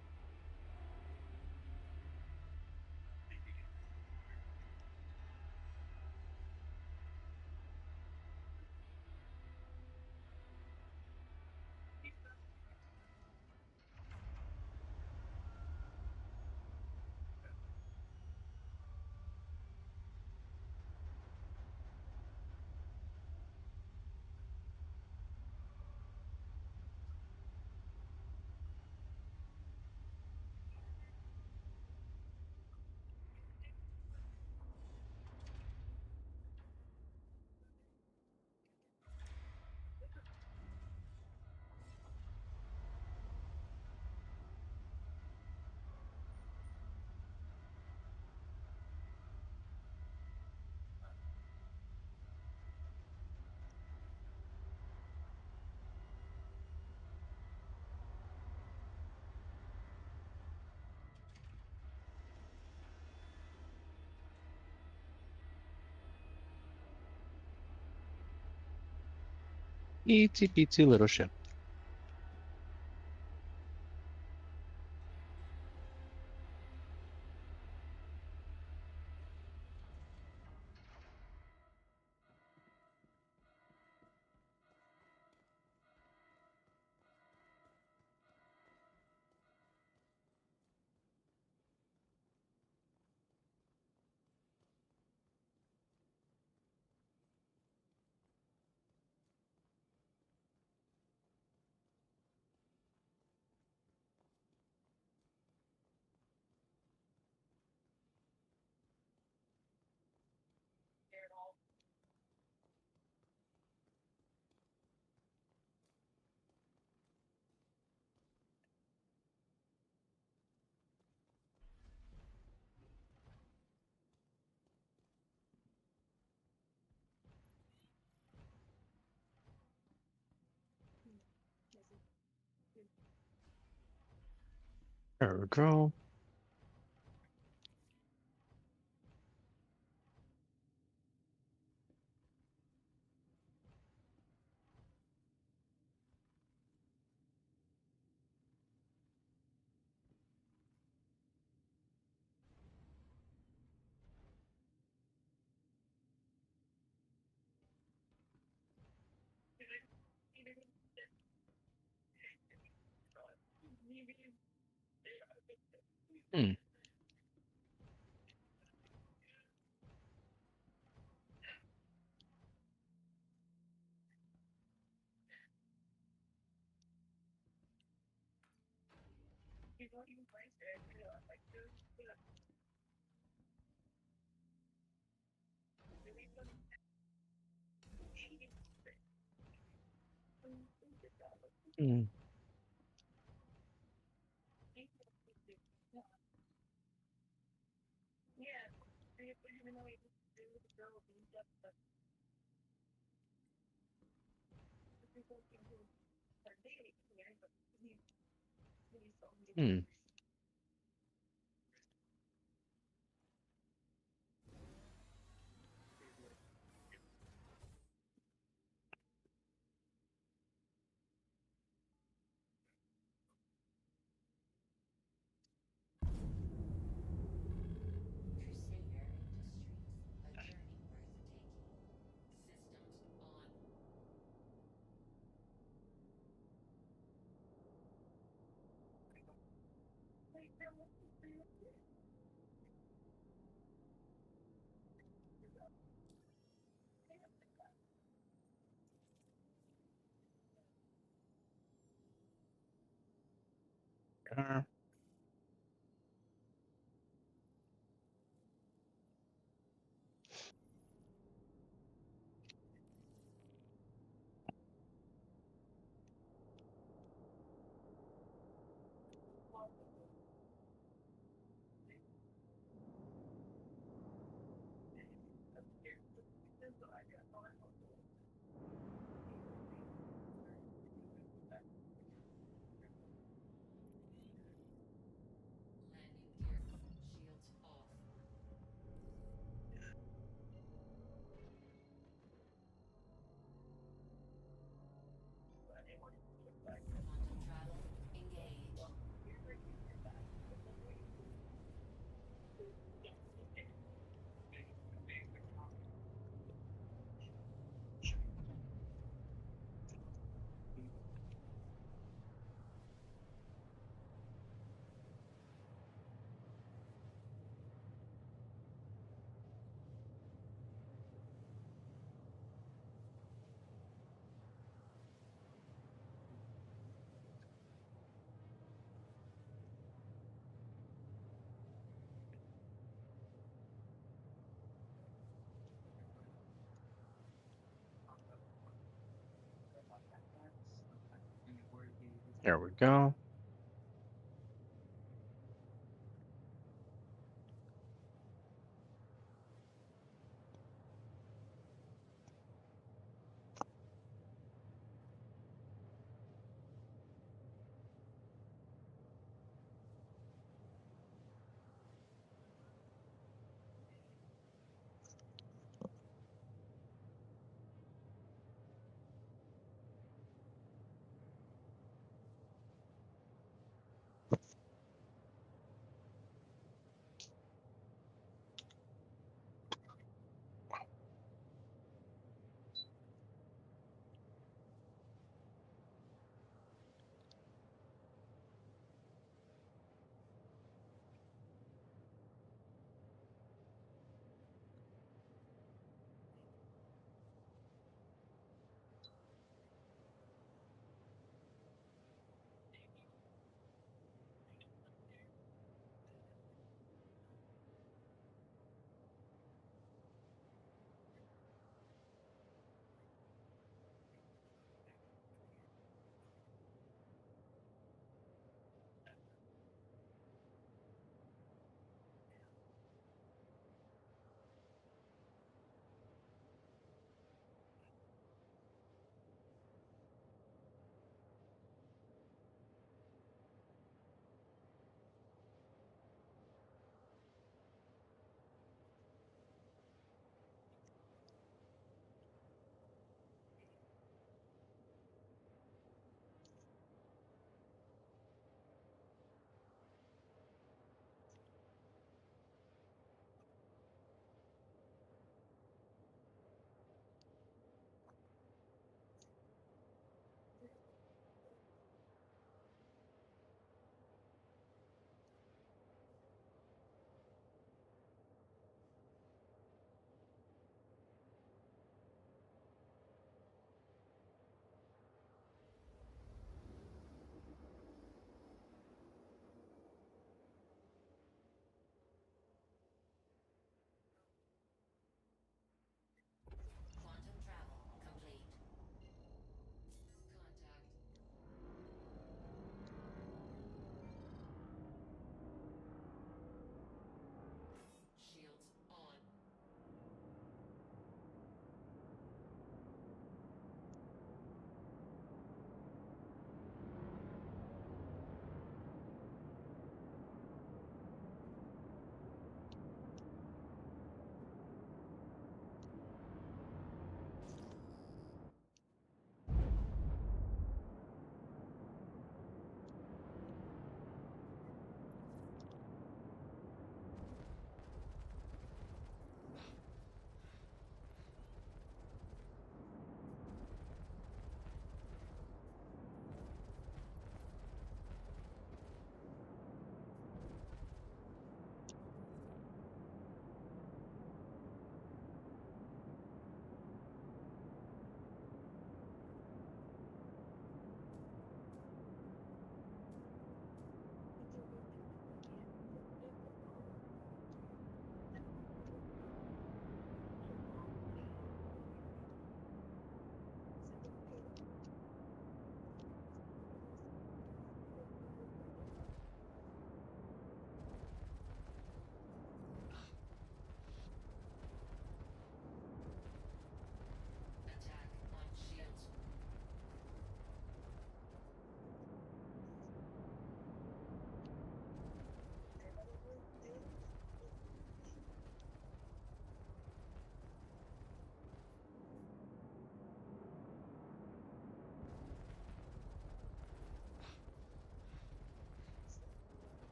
Itsy bitsy little ship. There we go. Hmm. Hmm. Hmm. Crusader Industries, a journey worth taking. Systems on. Uh, There we go.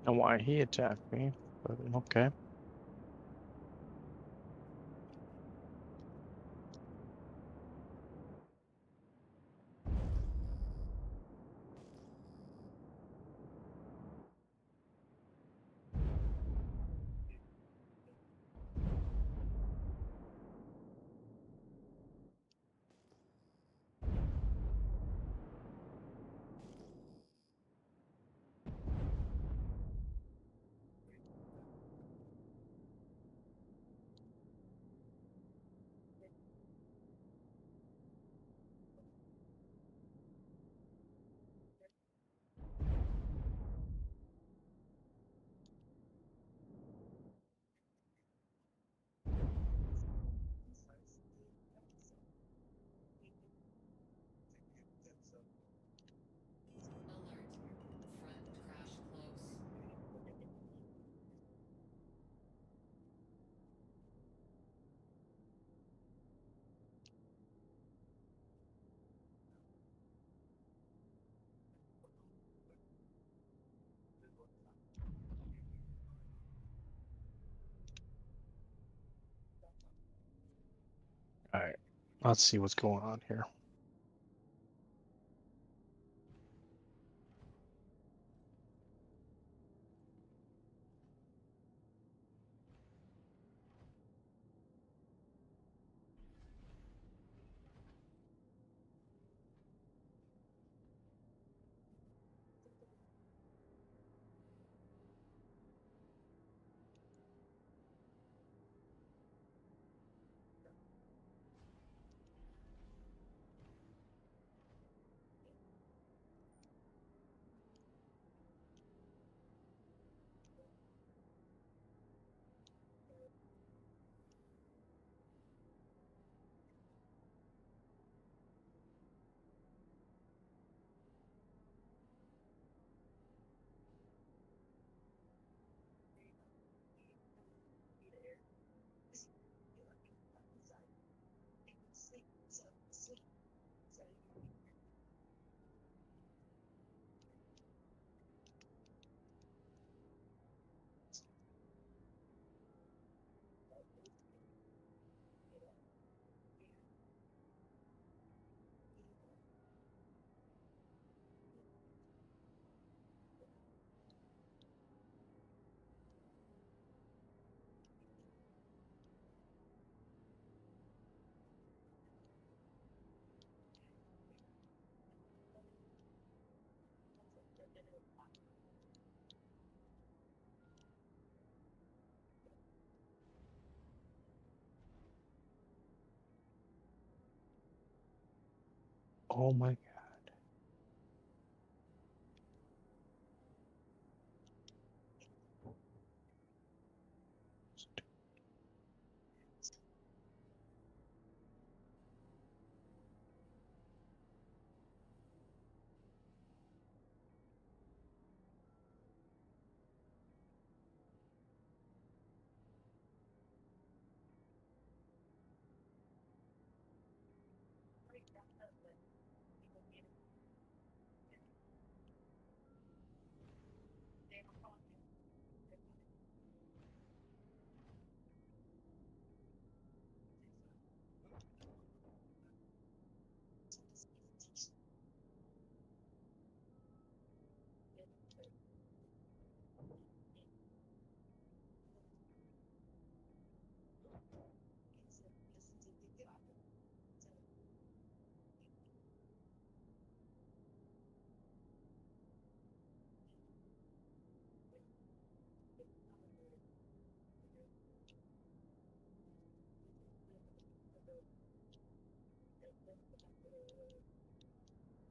know why he attacked me, but okay. Alert. Front crash close. All right, let's see what's going on here. Oh my God.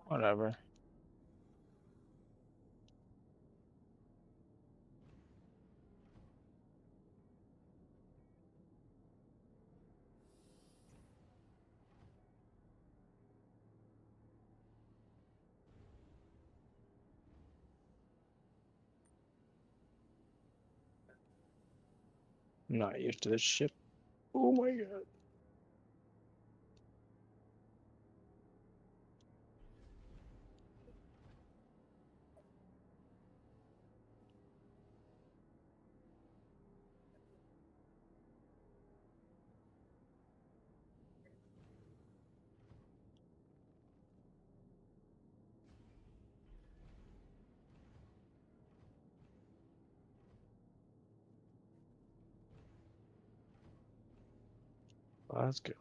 Whatever. I'm not used to this ship. Oh my God. Let's go.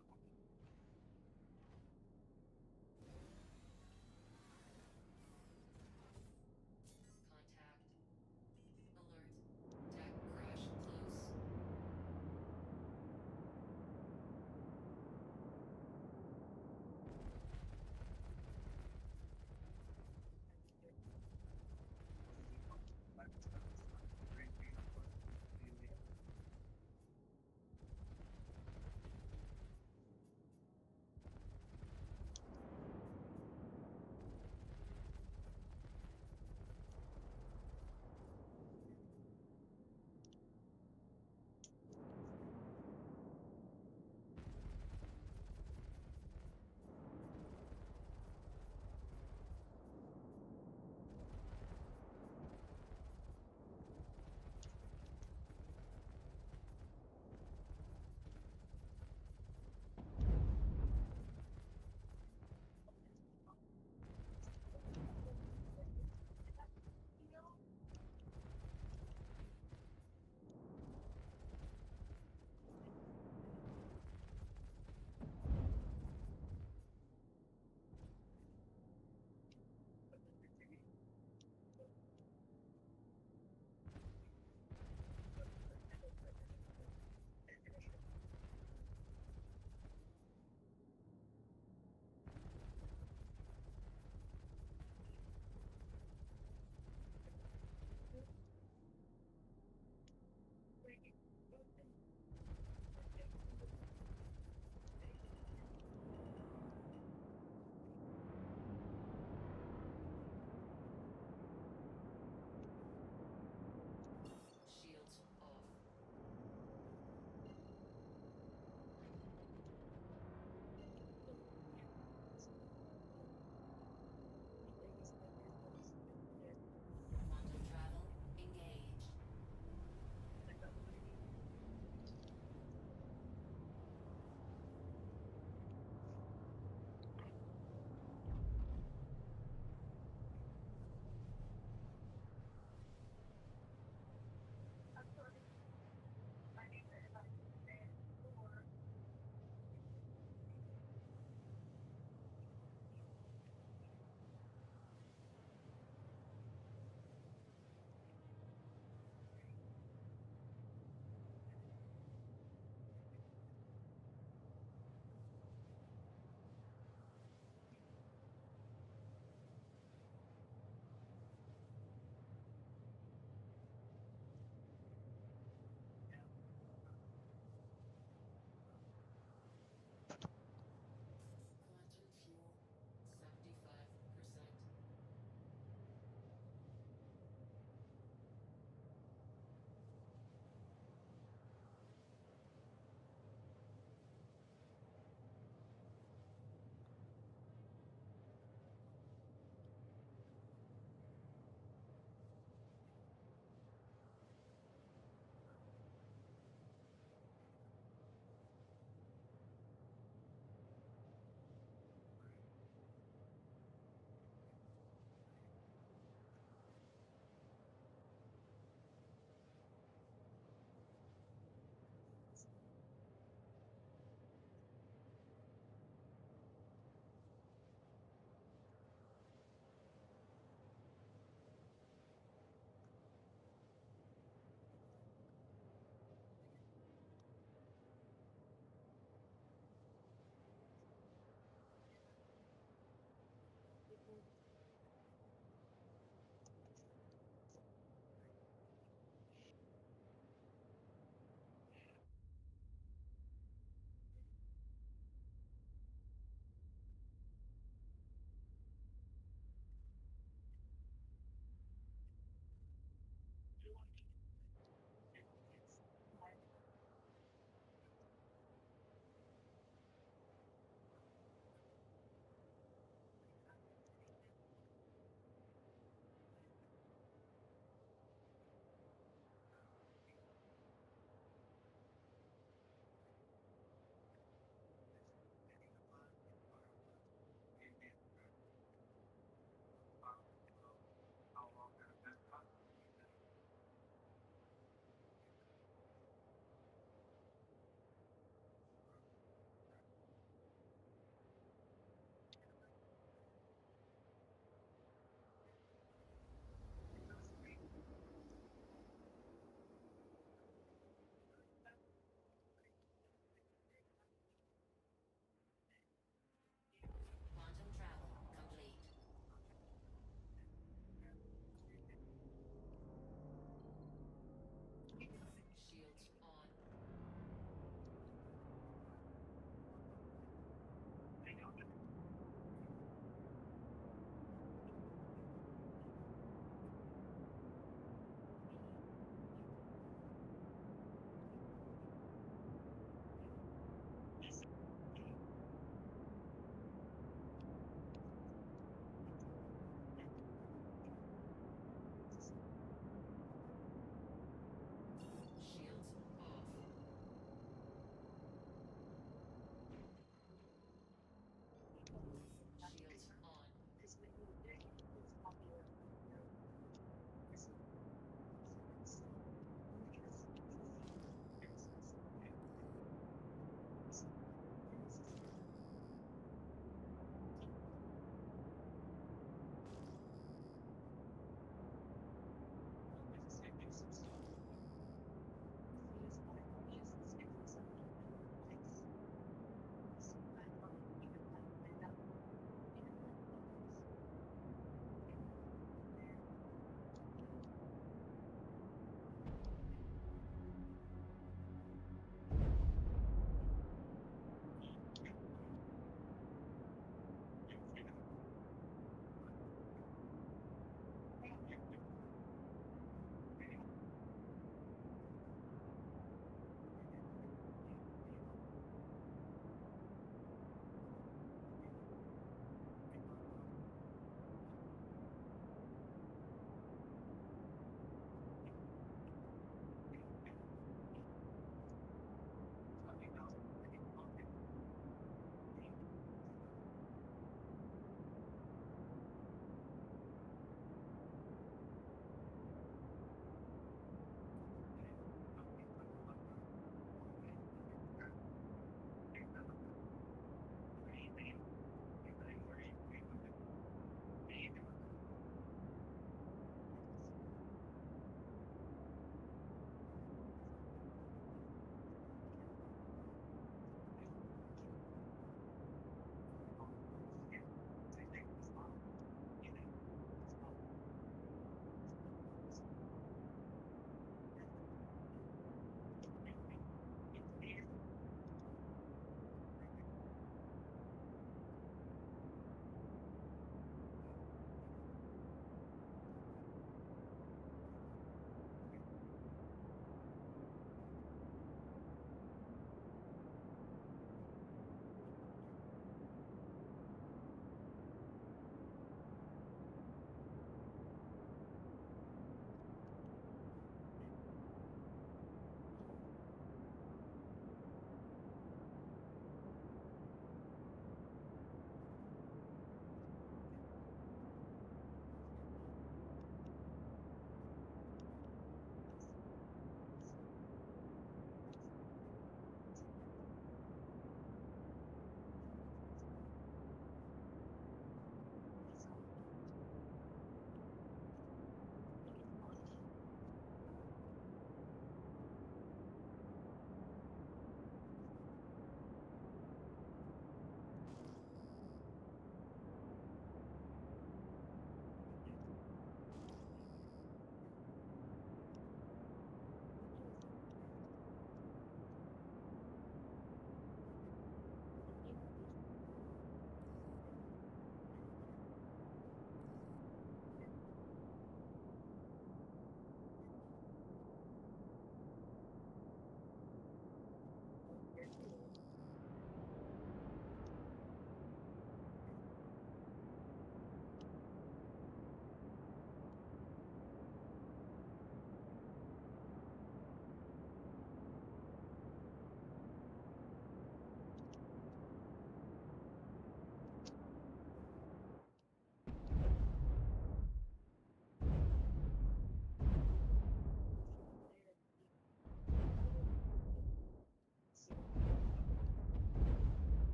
Contact. Alert. Deck crash close.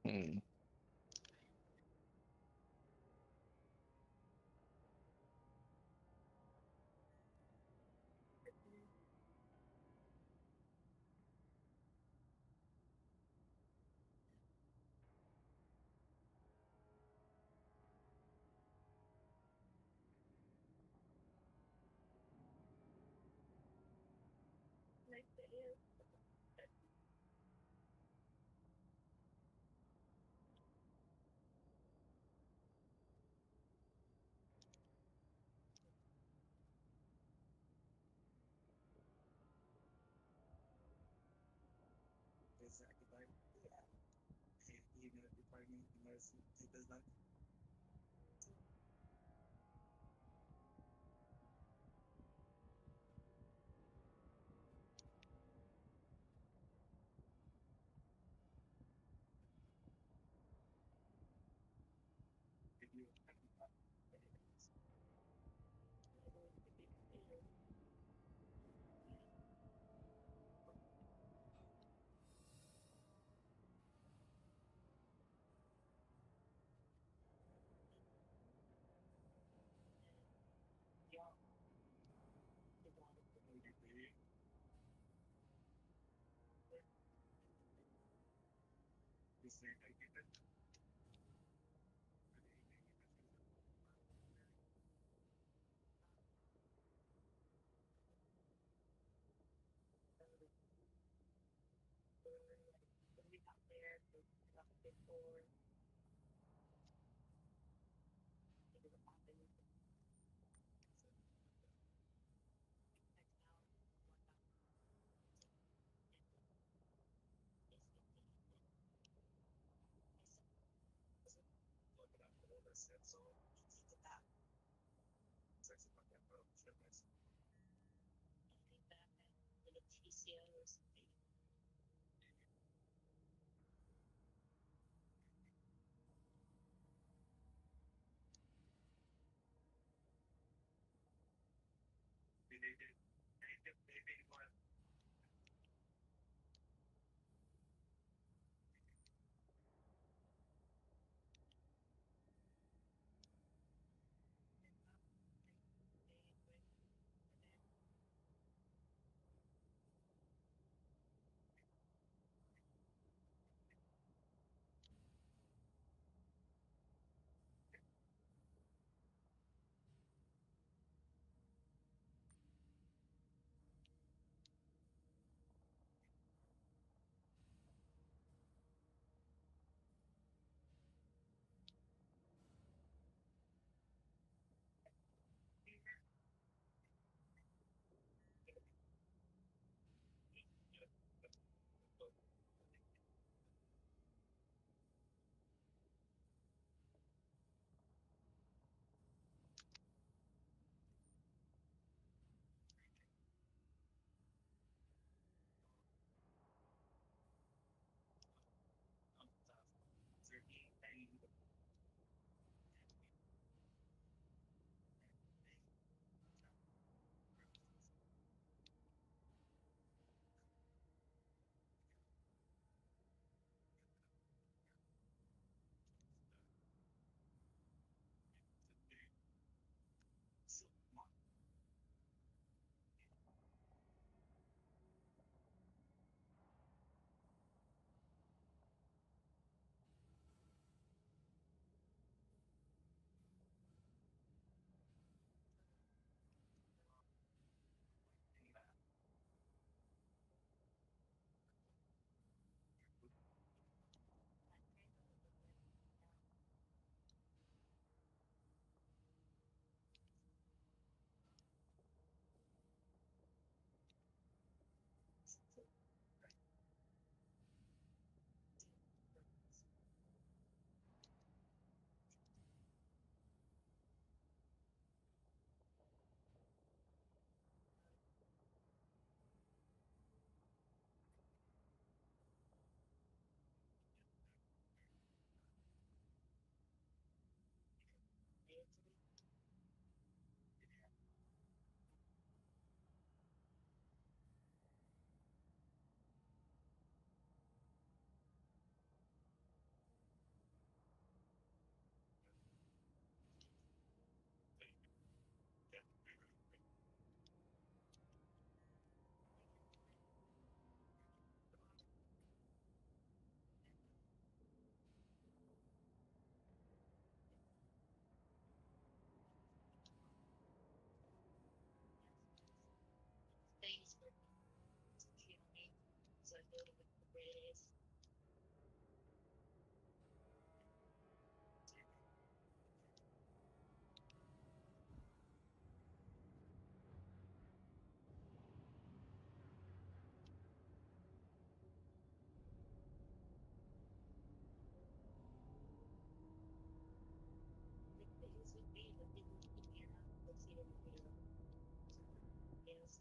Hmm.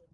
Hmm.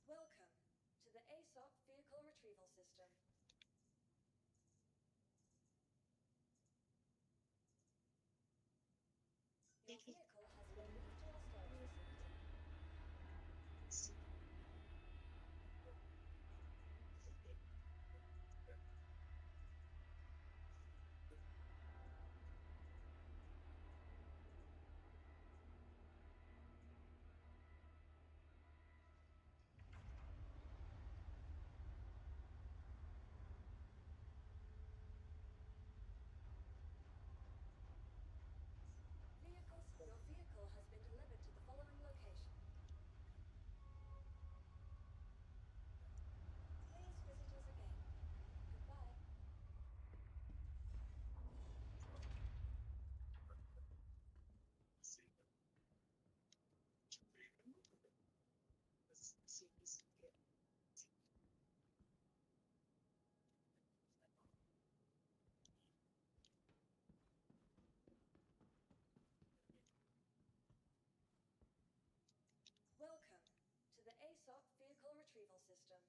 Welcome to the ASOP Vehicle Retrieval System. Your vehicle has been moved to our storage facility. Your vehicle has been delivered to the following location. Please visit us again. Goodbye. Welcome to the ASOP Vehicle Retrieval System.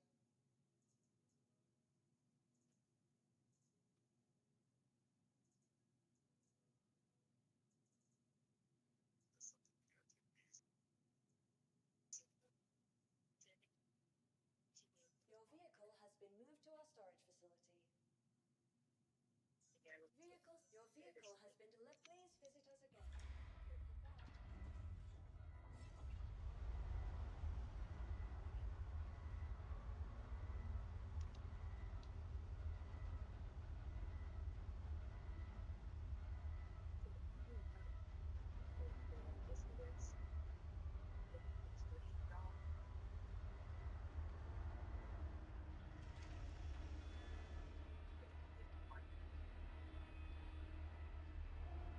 Your vehicle has been moved to our storage facility. Your vehicle has been delivered. Please visit us again. Goodbye.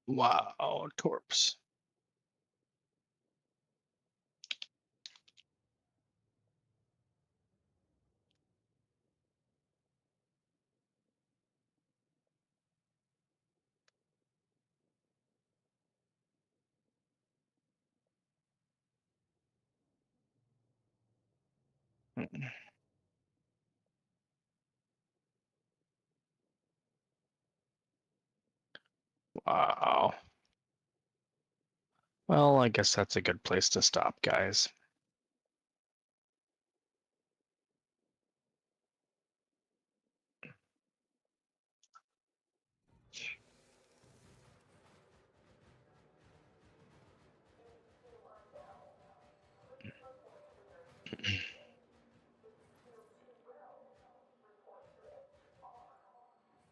Wow, torps. Wow. Well, I guess that's a good place to stop, guys.